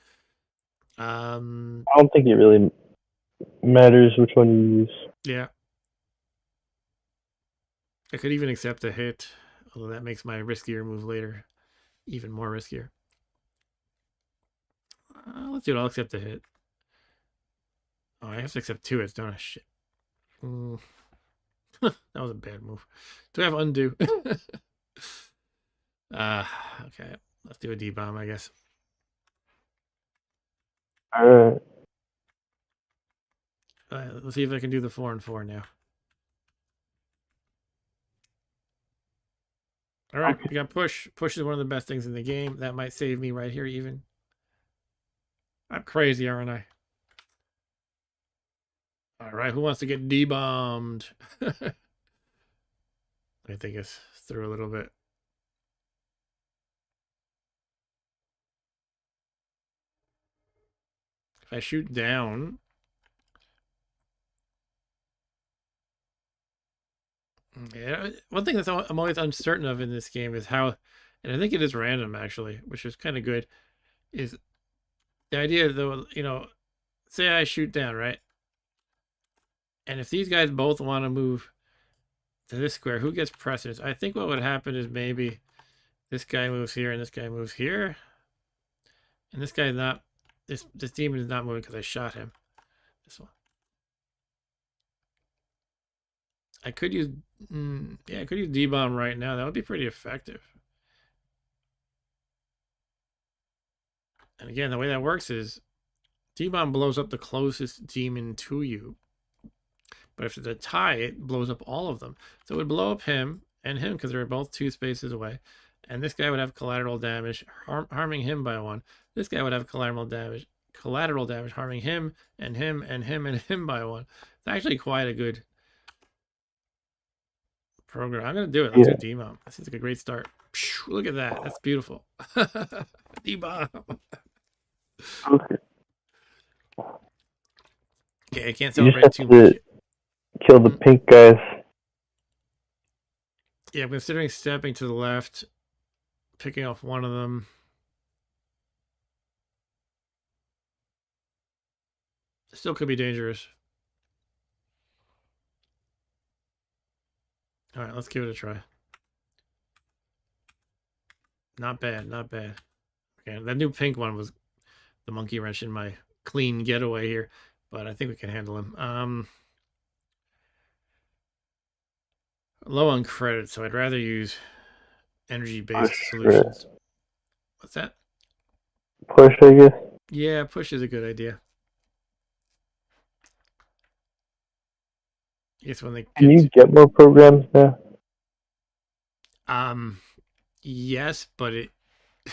I don't think it really matters which one you use. Yeah. I could even accept a hit, although that makes my riskier move later even more riskier. Let's do it. I'll accept the hit. Oh, I have to accept 2 hits, don't I? Shit. That was a bad move. Do I have undo? Okay. Let's do a D-bomb, I guess. Alright. Let's see if I can do the 4 and 4 now. Alright, we got push. Push is one of the best things in the game. That might save me right here even. I'm crazy, aren't I? Alright, who wants to get D-bombed? I think it's through a little bit. If I shoot down, yeah, one thing I'm always uncertain of in this game is how, and I think it is random actually, which is kind of good, is the idea though, say I shoot down, right? And if these guys both want to move to this square, who gets precedence? I think what would happen is maybe this guy moves here and this guy moves here. And this guy is not, this demon is not moving because I shot him. This one. I could use, I could use D-bomb right now. That would be pretty effective. And again, the way that works is D-bomb blows up the closest demon to you. But if it's a tie, it blows up all of them. So it would blow up him and him because they're both 2 spaces away. And this guy would have collateral damage, harming him by 1. This guy would have collateral damage, harming him and him and him and him by 1. It's actually quite a good program. I'm going to do it. Let's do D-bomb. That seems like a great start. Look at that. That's beautiful. D-bomb. Okay. Okay, I can't You just celebrate have too to much. kill the pink guys. Yeah, I'm considering stepping to the left, picking off one of them. Still could be dangerous. All right, let's give it a try. Not bad, not bad. Okay, that new pink one was the monkey wrench in my clean getaway here, but I think we can handle him. Low on credit, so I'd rather use energy-based solutions. What's that? Push, I guess. Yeah, push is a good idea. Yes, when they Can get you get more programs now? yes, but it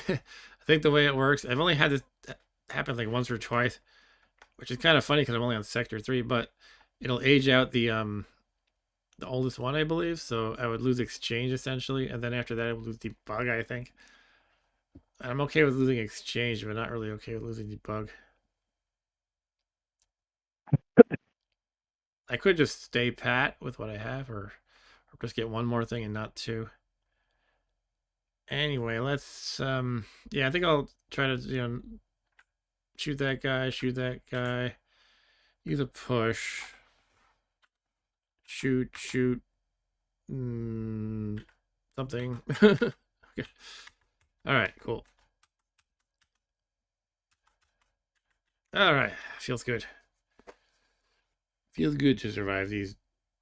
I think the way it works, I've only had this happen like once or twice, which is kind of funny because I'm only on sector 3, but it'll age out the oldest one, I believe. So I would lose exchange essentially, and then after that I would lose debug, I think. I'm okay with losing exchange, but not really okay with losing debug. I could just stay pat with what I have, or just get one more thing and not two. Anyway, let's yeah, I think I'll try to shoot that guy, use a push, shoot, something. Okay. All right, cool. All right, feels good. Feels good to survive these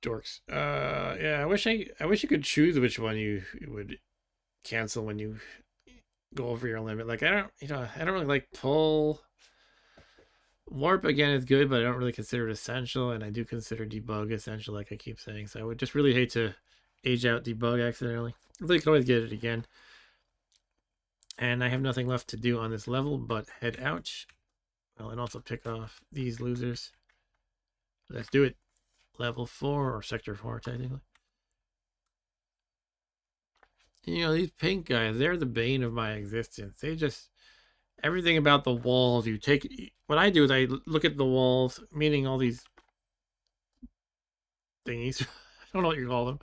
dorks. Yeah, I wish you could choose which one you would cancel when you go over your limit. Like I don't really like pull. Warp again is good, but I don't really consider it essential, and I do consider debug essential, like I keep saying. So I would just really hate to age out debug accidentally. You can always get it again. And I have nothing left to do on this level but head out. Well, and also pick off these losers. Let's do it. Level 4 or sector 4, technically. These pink guys, they're the bane of my existence. They just everything about the walls. You take what I do is I look at the walls, meaning all these thingies. I don't know what you call them,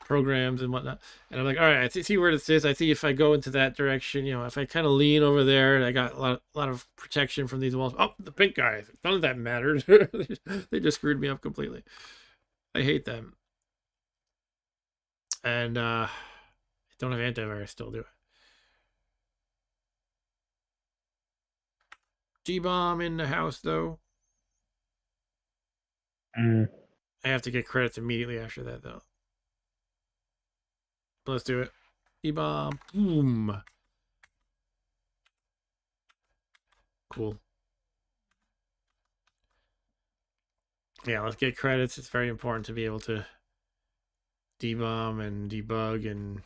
programs and whatnot. And I'm like, all right, I see where this is. I see if I go into that direction, if I kind of lean over there, I got a lot of protection from these walls. Oh, the pink guys. None of that mattered. They just screwed me up completely. I hate them. And I don't have antivirus still, do I? G-bomb in the house, though. I have to get credits immediately after that, though. Let's do it. G-bomb. Boom. Cool. Yeah, let's get credits. It's very important to be able to debomb and debug and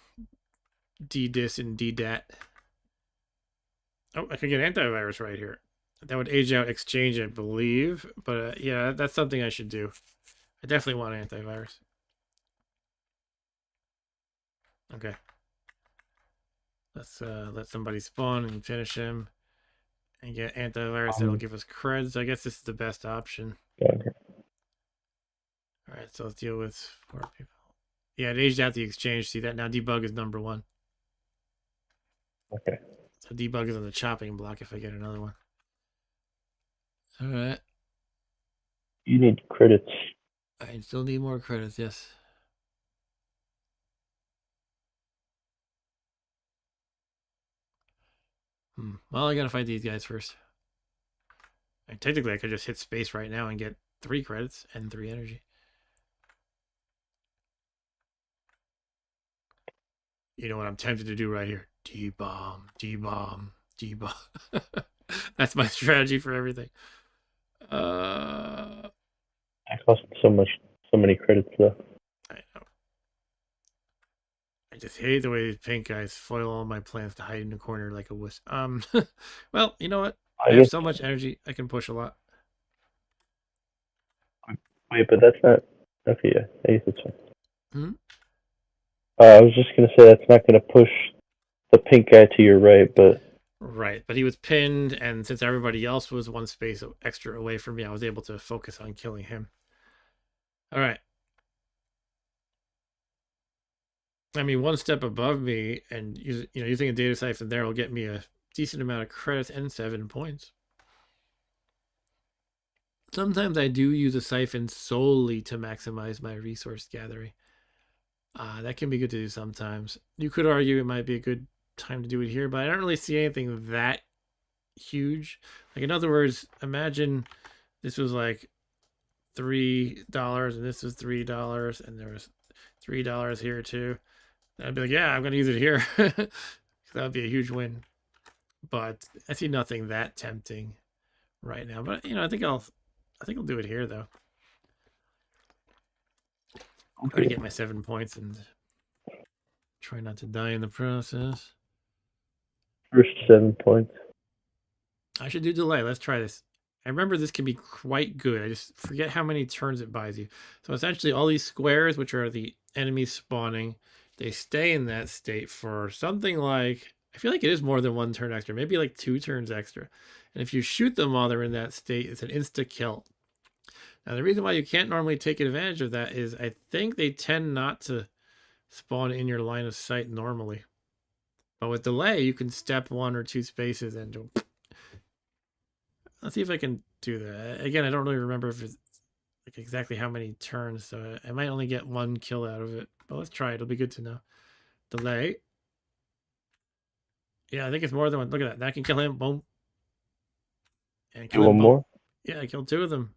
ddis and ddat. Oh, I could get antivirus right here. That would age out exchange, I believe. But yeah, that's something I should do. I definitely want antivirus. Okay. Let's let somebody spawn and finish him and get antivirus. That'll give us creds. I guess this is the best option. Okay. All right, so let's deal with 4 people. Yeah, it aged out the exchange. See that? Now debug is number 1. Okay. So debug is on the chopping block if I get another one. All right. You need credits. I still need more credits, yes. Well, I gotta fight these guys first. Technically, I could just hit space right now and get 3 credits and 3 energy. You know what I'm tempted to do right here? D-bomb, D-bomb, D-bomb. That's my strategy for everything. I cost so many credits though. I know. I just hate the way these pink guys foil all my plans to hide in a corner like a wuss. Well, you know what? I have so much energy, I can push a lot. Wait, but that's not. Okay, yeah, I guess it's Hmm? fine. I was just gonna say that's not gonna push the pink guy to your right, but Right, but he was pinned, and since everybody else was one space extra away from me, I was able to focus on killing him. All right. I mean, one step above me, and using a data siphon there will get me a decent amount of credits and 7 points. Sometimes I do use a siphon solely to maximize my resource gathering. That can be good to do sometimes. You could argue it might be a good time to do it here, but I don't really see anything that huge. Like, in other words, imagine this was like $3 and this was $3 and there was $3 here too. I'd be like, yeah, I'm gonna use it here. That would be a huge win. But I see nothing that tempting right now. But I think I'll do it here though. I'm going to get my 7 points and try not to die in the process. First 7 points. I should do delay. Let's try this. I remember this can be quite good. I just forget how many turns it buys you. So essentially all these squares, which are the enemies spawning, they stay in that state for something like, I feel like it is more than 1 turn extra, maybe like 2 turns extra. And if you shoot them while they're in that state, it's an insta kill. Now, the reason why you can't normally take advantage of that is I think they tend not to spawn in your line of sight normally. But with delay, you can step 1 or 2 spaces and do. Let's see if I can do that. Again, I don't really remember if it's like exactly how many turns, so I might only get 1 kill out of it. But let's try it. It'll be good to know. Delay. Yeah, I think it's more than 1. Look at that. That can kill him. Boom. And kill him. One more? Yeah, I killed 2 of them.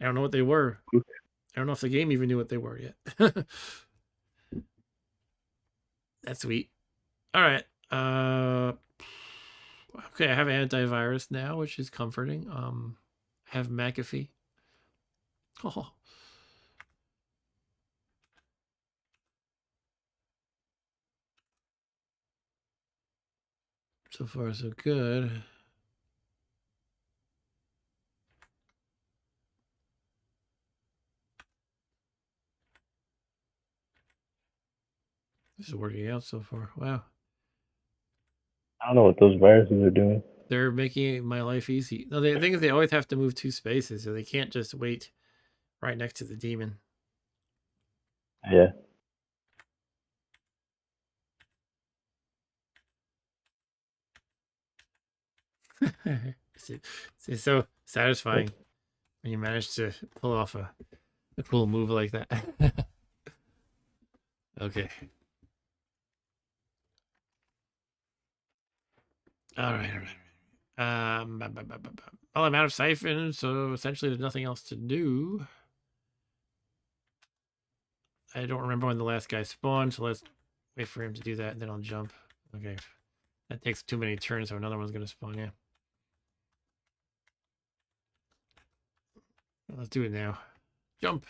I don't know what they were. I don't know if the game even knew what they were yet. That's sweet. All right. Okay, I have antivirus now, which is comforting. I have McAfee. Oh. So far, so good. This is working out so far. Wow. I don't know what those viruses are doing. They're making my life easy. No, the thing is they always have to move 2 spaces, so they can't just wait right next to the demon. Yeah. It's so satisfying when you manage to pull off a cool move like that. Okay. All right. Well, I'm out of siphon, so essentially there's nothing else to do. I don't remember when the last guy spawned, so let's wait for him to do that, and then I'll jump. Okay. That takes too many turns, so another one's going to spawn, yeah. Well, let's do it now. Jump.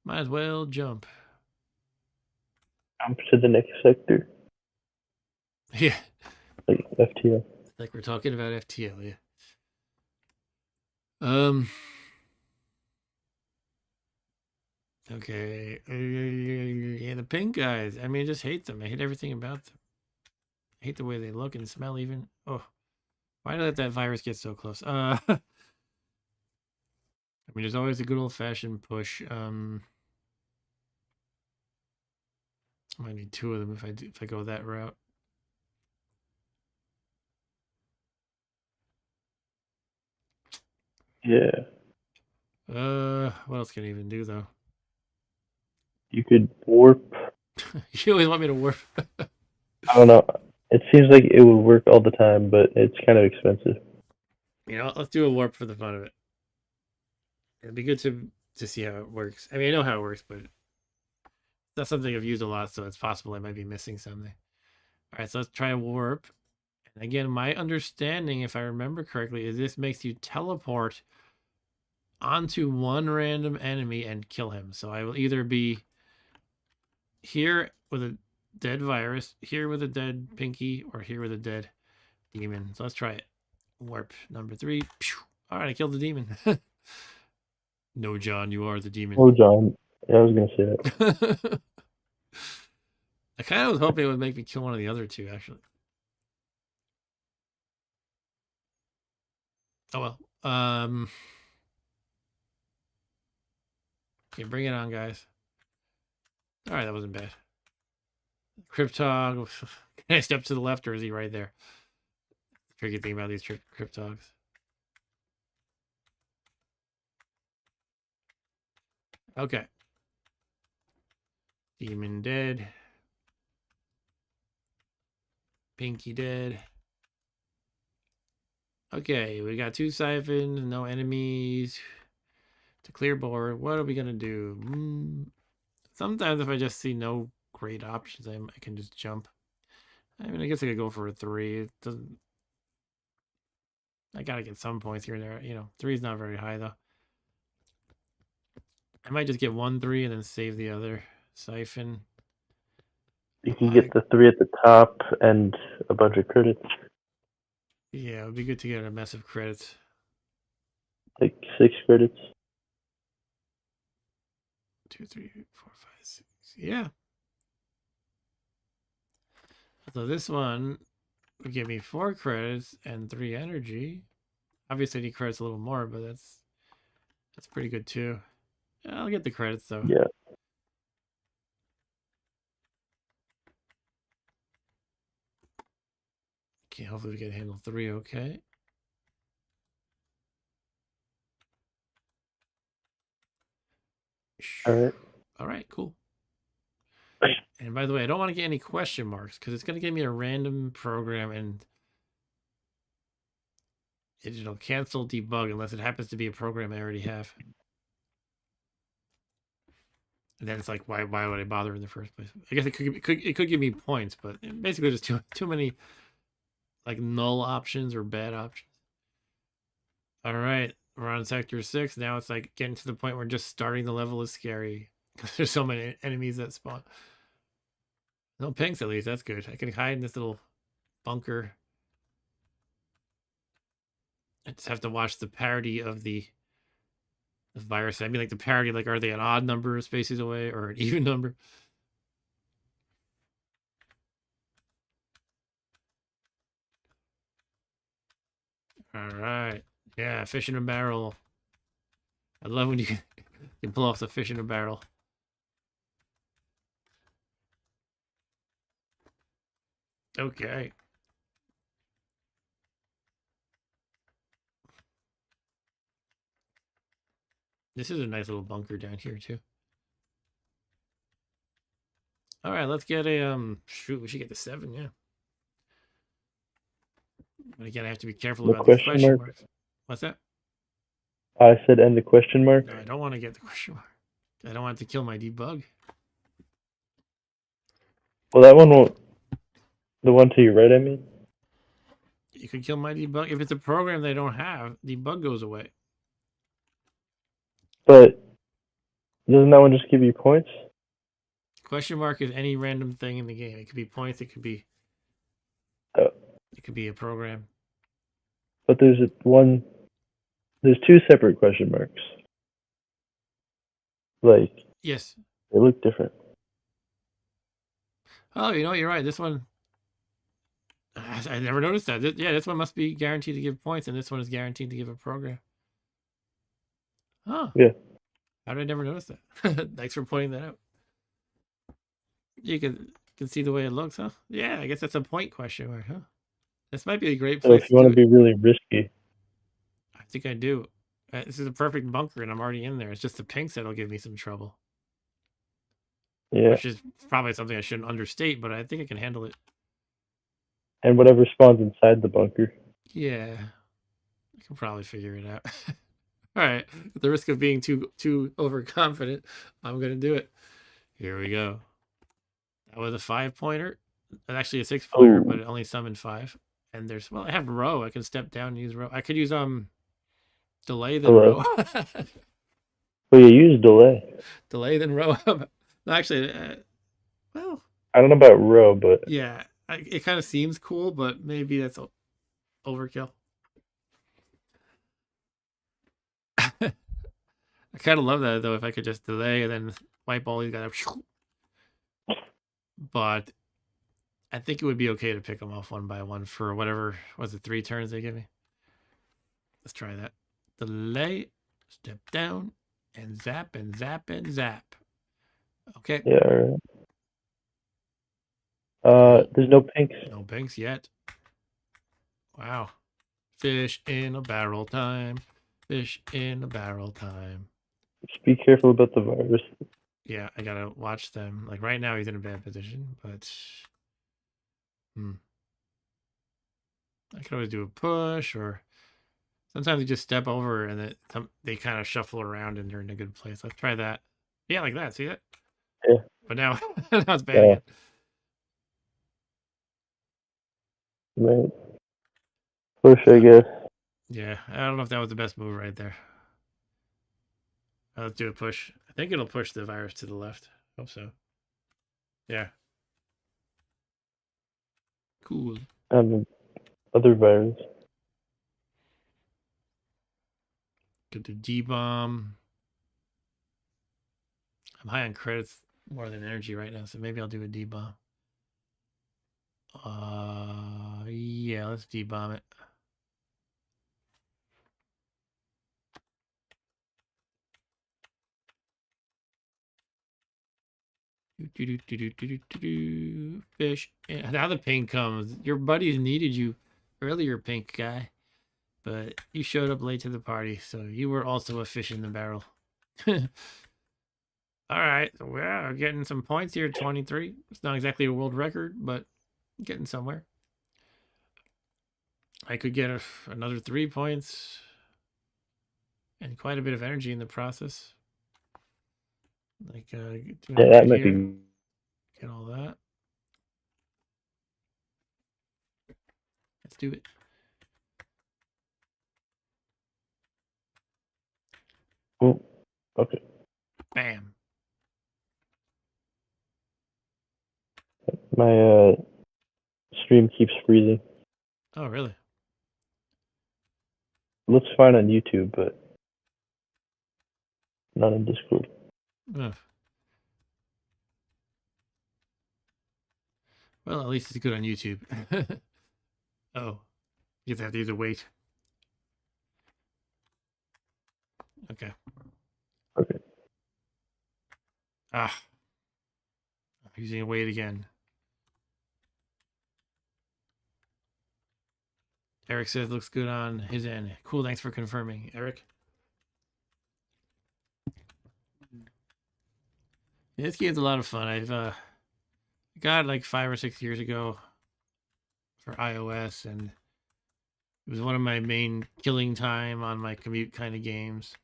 Might as well jump. Jump to the next sector. Yeah. Like FTL. Like we're talking about FTL, yeah. Okay. Yeah, the pink guys. I mean, I just hate them. I hate everything about them. I hate the way they look and smell even. Oh. Why did I let that virus get so close? I mean, there's always a good old-fashioned push. I might need 2 of them if I go that route. Yeah. What else can I even do though? You could warp. You always want me to warp. I don't know. It seems like it would work all the time, but it's kind of expensive. Let's do a warp for the fun of it. It'd be good to see how it works. I mean, I know how it works, but that's something I've used a lot, so it's possible I might be missing something. All right, so let's try a warp. And again, my understanding, if I remember correctly, is this makes you teleport onto 1 random enemy and kill him. So I will either be here with a dead virus, here with a dead pinky, or here with a dead demon. So let's try it. Warp number 3. All right, I killed the demon. No, John, you are the demon. Oh, John. Yeah, I was going to say that. I kind of was hoping it would make me kill one of the other 2, actually. Oh well. Okay, bring it on, guys. All right, that wasn't bad. Cryptog. Can I step to the left, or is he right there? Tricky thing about these Cryptogs. Okay. Demon dead. Pinky dead. Okay, we got 2 siphons, no enemies. To clear board, what are we gonna do? Sometimes if I just see no great options, I can just jump. I mean, I guess I could go for a 3. It doesn't. I gotta get some points here and there. You know, 3 is not very high though. I might just get 1 3 and then save the other siphon. You can get the 3 at the top and a bunch of credits. Yeah, it would be good to get a mess of credits. Like 6 credits. 2, 3, 4, 5, 6. Yeah. So this one would give me 4 credits and 3 energy. Obviously, I need credits a little more, but that's pretty good too. I'll get the credits though. Yeah. Okay, hopefully we can handle 3 okay. Alright. Alright, cool. And by the way, I don't want to get any question marks because it's going to give me a random program and it'll cancel debug unless it happens to be a program I already have. And then it's like, why would I bother in the first place? I guess it could give me points, but basically there's too many like null options or bad options. All right, we're on sector 6. Now it's like getting to the point where just starting the level is scary because there's so many enemies that spawn. No pinks, at least. That's good. I can hide in this little bunker. I just have to watch the parity of the virus. I mean, like the parity, like, are they an odd number of spaces away or an even number? All right. Yeah, fish in a barrel. I love when you can pull off the fish in a barrel. Okay. This is a nice little bunker down here too. All right, let's get a shoot, we should get the 7, yeah. But again, I have to be careful The about the question marks. What's that? I said end the question mark. No, I don't want to get the question mark. I don't want it to kill my debug. Well, that one won't. The one to your right, I mean. You could kill my debug. If it's a program they don't have, debug goes away. But doesn't that one just give you points? Question mark is any random thing in the game. It could be points. It could be. Oh. It could be a program. But there's one. There's 2 separate question marks. Like. Yes. They look different. Oh, you know what? You're right. This one. I never noticed that. Yeah, this one must be guaranteed to give points, and this one is guaranteed to give a program. Oh. Yeah. How did I never notice that? Thanks for pointing that out. You can see the way it looks, huh? Yeah, I guess that's a point question mark, huh? This might be a great place. So if you want to be really risky, I think I do. This is a perfect bunker, and I'm already in there. It's just the pinks that'll give me some trouble. Yeah. Which is probably something I shouldn't understate, but I think I can handle it. And whatever spawns inside the bunker. Yeah, I can probably figure it out. All right, at the risk of being too overconfident, I'm gonna do it. Here we go. That was a 5-pointer, and actually a 6-pointer, but it only summoned 5. And there's I have row. I can step down and use row. I could use delay then row. Well, you use delay. Delay then row. Actually, well, I don't know about row, but yeah, it kind of seems cool, but maybe that's overkill. I kind of love that though. If I could just delay and then wipe all these guys up. But I think it would be okay to pick them off one by one for whatever was it 3 turns they give me. Let's try that. Delay, step down, and zap and zap and zap. Okay. Yeah. All right. There's no pinks. No pinks yet. Wow. Fish in a barrel time. Fish in a barrel time. Just be careful about the virus. Yeah, I gotta watch them. Like right now, he's in a bad position, but I could always do a push, or sometimes you just step over and they kind of shuffle around and they're in a good place. Let's try that. Yeah, like that. See that? Yeah. But now, now it's bad Yeah. again. Right. Push, I guess. Yeah, I don't know if that was the best move right there. Let's do a push. I think it'll push the virus to the left. Hope so. Yeah. Cool. Other virus. Get the D-bomb. I'm high on credits more than energy right now, so maybe I'll do a D-bomb. Yeah, let's D-bomb it. Fish. And now the pink comes. Your buddies needed you earlier, pink guy. But you showed up late to the party, so you were also a fish in the barrel. All right, so we're getting some points here. 23. It's not exactly a world record, but getting somewhere. I could get another 3 points and quite a bit of energy in the process. Like, Yeah, that might be. Get all that. Let's do it. Oh, okay. Bam. My stream keeps freezing. Oh, really? Looks fine on YouTube, but not in Discord. Ugh. Well, at least it's good on YouTube. Oh, you have to use a weight. Okay. Okay. I'm using a weight again. Eric says looks good on his end. Cool, thanks for confirming, Eric. Yeah, this game's a lot of fun. I've got it like 5 or 6 years ago for iOS, and it was one of my main killing time on my commute kind of games.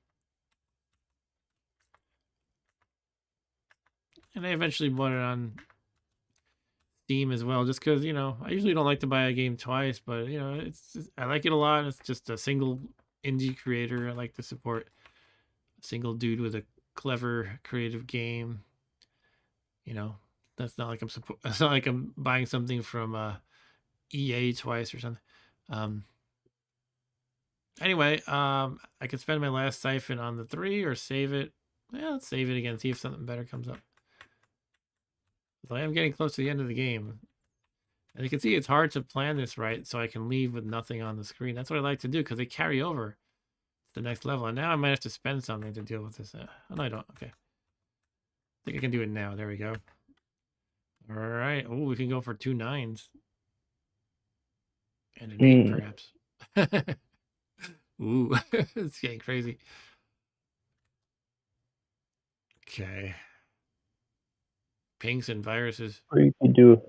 And I eventually bought it on Steam as well, just because, I usually don't like to buy a game twice, but, I like it a lot. It's just a single indie creator. I like to support a single dude with a clever, creative game. That's not like it's not like I'm buying something from EA twice or something. Anyway, I could spend my last siphon on the 3 or save it. Yeah, let's save it again, see if something better comes up. So I am getting close to the end of the game. And you can see it's hard to plan this right, so I can leave with nothing on the screen. That's what I like to do, because they carry over to the next level. And now I might have to spend something to deal with this. Oh, no, I don't. Okay. I think I can do it now. There we go. All right. Oh, we can go for 2 9s. And an 8, perhaps. Ooh, it's getting crazy. Okay. Pinks and viruses. Or you could do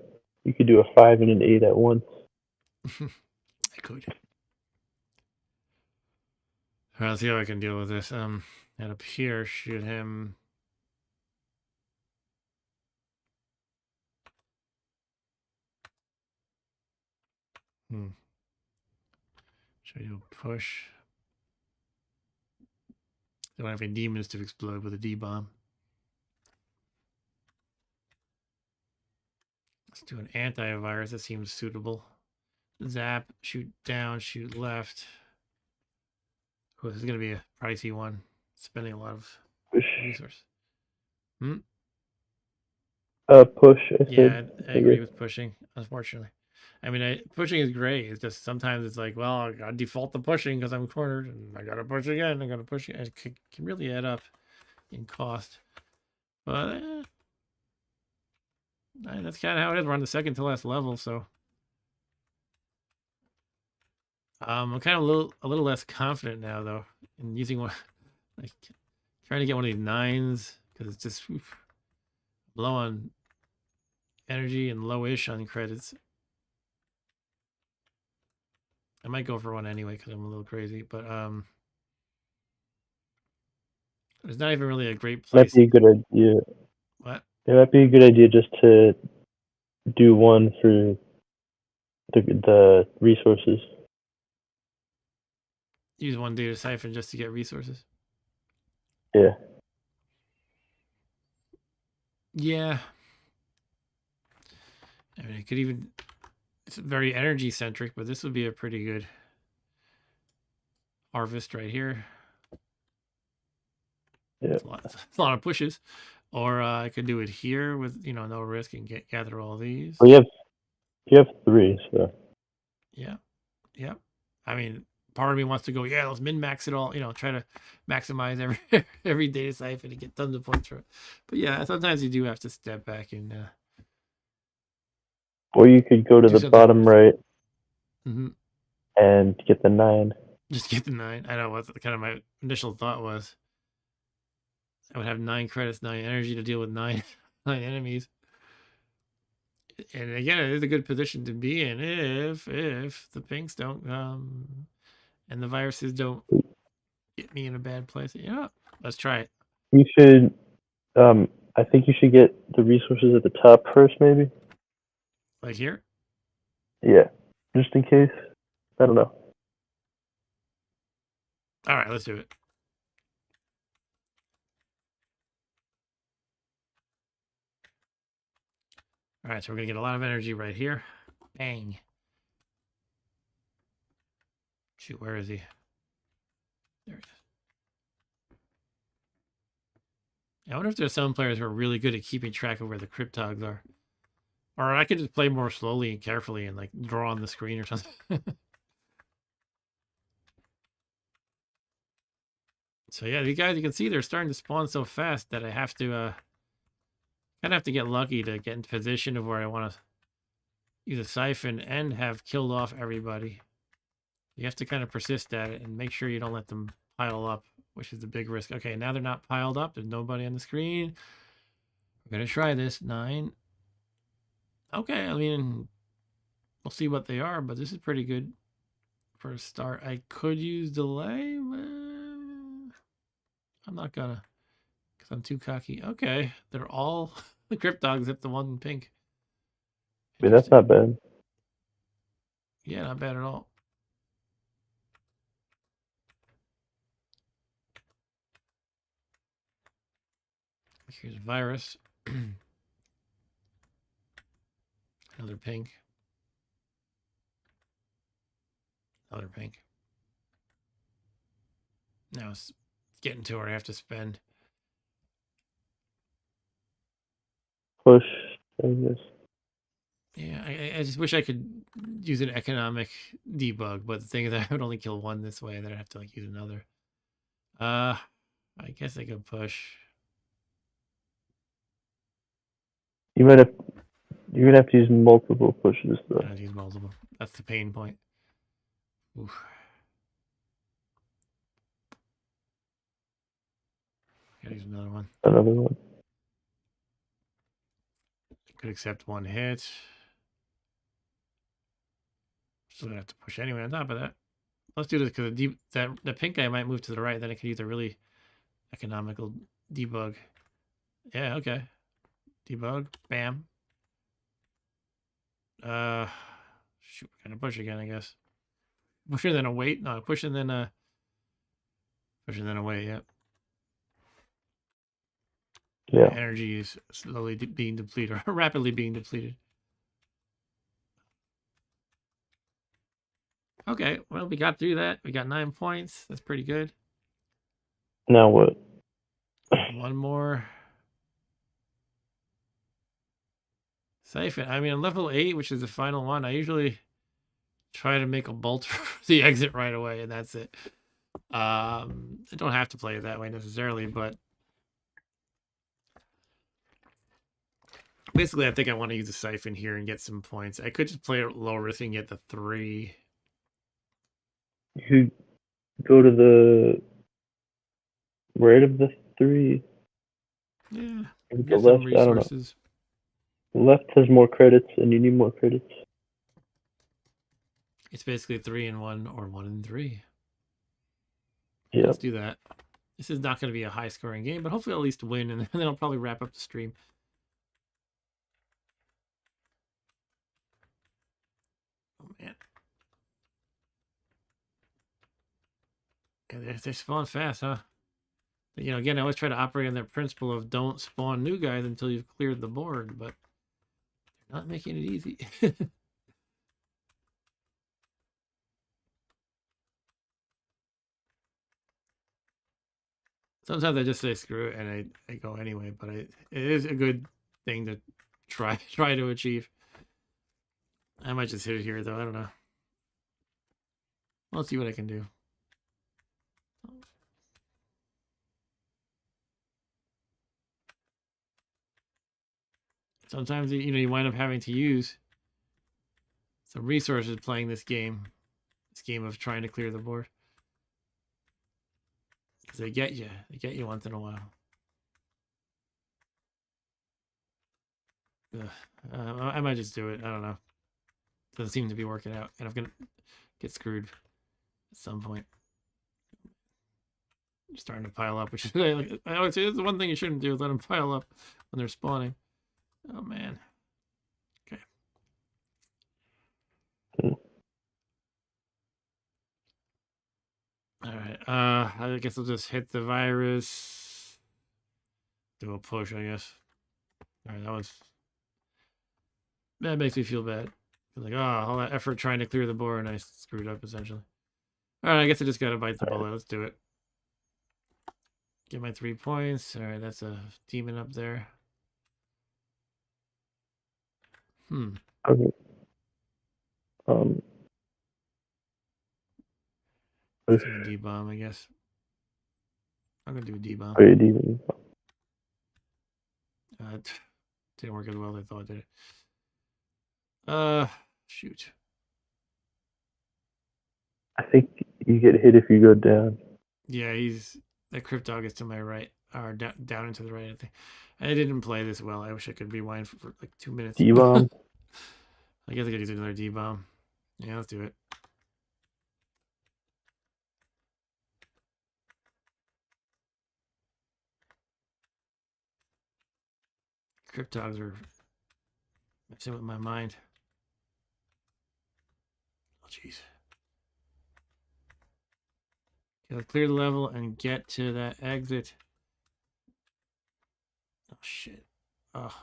a 5 and an 8 at once. I could. All right, let's see how I can deal with this. And up here, shoot him. Should I do a push? Don't have any demons to explode with a D-bomb. Let's do an antivirus. That seems suitable. Zap, shoot down, shoot left. Oh, this is going to be a pricey one. Spending a lot of resource. Push, I Yeah, said. I agree with pushing, unfortunately. I mean, pushing is great. It's just sometimes it's like, well, I gotta default to pushing because I'm cornered, and I gotta push again. I gotta push again. It can really add up in cost. But that's kind of how it is. We're on the second to last level, so I'm kind of a little less confident now, though, in using one, like trying to get one of these 9s because it's just low on energy and low-ish on credits. I might go for one anyway because I'm a little crazy, but it's not even really a great place. Might be a good idea. What? It might be a good idea just to do one for the resources. Use one data siphon just to get resources. Yeah. Yeah. I mean, it could even. It's very energy centric, but this would be a pretty good harvest right here. Yeah. It's a lot of pushes. Or I could do it here with no risk and gather all these. Well, you have 3, so. Yeah. I mean, part of me wants to go, yeah, let's min-max it all, try to maximize every data siphon and get tons of points for it. But yeah, sometimes you do have to step back and Or you could go to the bottom right and get the 9. Just get the 9. I know what kind of my initial thought was. I would have 9 credits, 9 energy to deal with 9 enemies. And again, it is a good position to be in if the pinks don't and the viruses don't get me in a bad place. Yeah, let's try it. You should I think you should get the resources at the top first, maybe. Like here? Yeah, just in case. I don't know. All right, let's do it. All right, so we're gonna get a lot of energy right here. Bang. Shoot, where is he? There he is. I wonder if there's some players who are really good at keeping track of where the cryptogs are. Or I could just play more slowly and carefully and like draw on the screen or something. So yeah, you guys, you can see they're starting to spawn so fast that I have to kind of have to get lucky to get into position of where I want to use a siphon and have killed off everybody. You have to kind of persist at it and make sure you don't let them pile up, which is the big risk. Okay, now they're not piled up. There's nobody on the screen. We're gonna try this 9. Okay, I mean, we'll see what they are, but this is pretty good for a start. I could use delay, but I'm not gonna, because I'm too cocky. Okay, they're all the cryptogs except the one in pink. I mean, that's not bad. Yeah, not bad at all. Here's a virus. Another pink. Another pink. Now it's getting to where I have to spend. Push, I guess. Yeah, I just wish I could use an economic debug, but the thing is I would only kill one this way, and then I'd have to like use another. I guess I could push. You're gonna have to use multiple pushes though. I have to use multiple. That's the pain point. Oof. Gotta use another one. Another one. Could accept one hit. Still gonna have to push anyway on top of that. Let's do this because the pink guy might move to the right. Then I could use a really economical debug. Yeah, okay. Debug. Bam. Shoot, we're gonna push again, I guess. Push and then a wait. No, push and then a wait. Yep. Yeah. Energy is slowly being depleted, or rapidly being depleted. Okay, well, we got through that. We got 9 points. That's pretty good. Now what? One more Siphon. I mean, on level 8, which is the final one, I usually try to make a bolt for the exit right away, and that's it. I don't have to play it that way necessarily, but basically, I think I want to use a Siphon here and get some points. I could just play it low risk and get the 3. You go to the right of the 3. Yeah, Or the get some left, I don't know. resources. The left has more credits, and you need more credits. It's basically 3 and 1 or 1 and 3. Yeah. Let's do that. This is not going to be a high scoring game, but hopefully I'll at least win, and then I'll probably wrap up the stream. Oh, man. Yeah, they spawn fast, huh? But, you know, again, I always try to operate on that principle of don't spawn new guys until you've cleared the board, but they're not making it easy. Sometimes I just say screw it and I go anyway, but it is a good thing to try to achieve. I might just hit it here though. I don't know. I'll see what I can do. Sometimes you wind up having to use some resources playing this game of trying to clear the board, because they get you once in a while. I might just do it. I don't know. Doesn't seem to be working out, and I'm gonna get screwed at some point. You're starting to pile up, which I always say is the one thing you shouldn't do, is let them pile up when they're spawning. Oh man. Okay. All right. I guess I'll just hit the virus. Do a push, I guess. All right, that makes me feel bad. Like, oh, all that effort trying to clear the board and I screwed up essentially. All right, I guess I just gotta bite the bullet. Let's do it. Get my 3 points. All right, that's a demon up there. Okay. Let's do a D-bomb, I guess. I'm gonna do a D-bomb. Oh, D-bomb. Didn't work as well as I thought it did. Shoot. I think you get hit if you go down. Yeah, that Crypt Dog is to my right, or down and to the right, I think. I didn't play this well. I wish I could rewind for like 2 minutes. D-bomb. I guess I could use another D-bomb. Yeah, let's do it. Crypt Dogs are messing with my mind. Oh, jeez. Gotta clear the level and get to that exit. Oh, shit. Oh.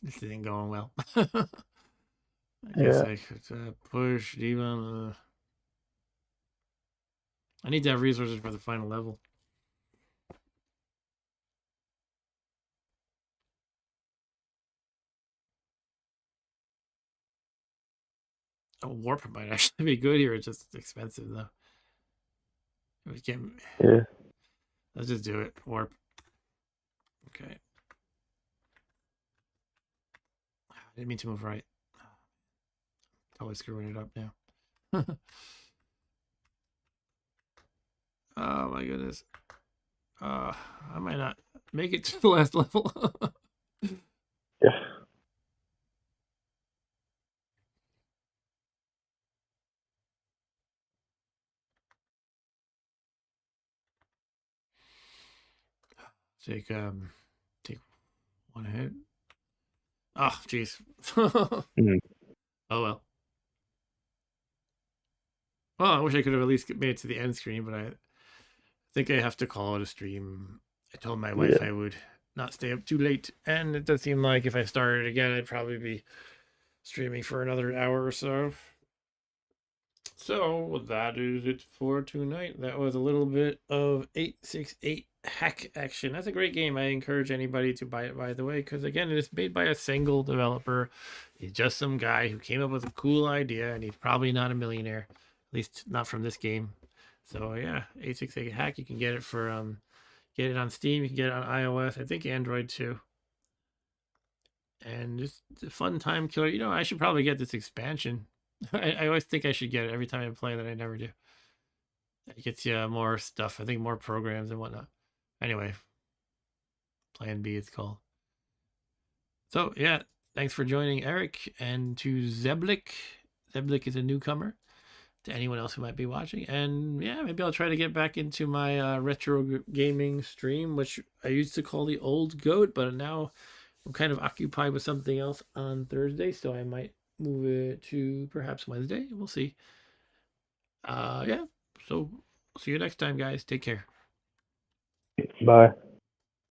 This isn't going well. I guess I could push D-bomb. I need to have resources for the final level. Oh, warp might actually be good here. It's just expensive though. We can. Yeah. Let's just do it. Warp. Okay. I didn't mean to move right. Totally screwing it up now. Oh my goodness. I might not make it to the last level. Yeah. Take one hit. Oh, jeez. Oh well. Well, I wish I could have at least made it to the end screen, but I think I have to call it a stream. I told my wife I would not stay up too late, and it does seem like if I started again, I'd probably be streaming for another hour or so. So that is it for tonight. That was a little bit of 868 hack action. That's a great game. I encourage anybody to buy it, by the way, because again, it is made by a single developer. He's just some guy who came up with a cool idea, and he's probably not a millionaire, at least not from this game. So yeah, 868 hack. You can get it for get it on Steam. You can get it on iOS. I think Android too. And just a fun time killer. You know, I should probably get this expansion. I always think I should get it every time I play that I never do. It gets you more stuff. I think more programs and whatnot. Anyway, Plan B it's called. So yeah, thanks for joining Eric and to Zeblik. Zeblik is a newcomer to anyone else who might be watching. And yeah, maybe I'll try to get back into my retro gaming stream, which I used to call the Old Goat, but now I'm kind of occupied with something else on Thursday, so I might move it to perhaps Wednesday. We'll see. Yeah. So see you next time, guys. Take care. Bye.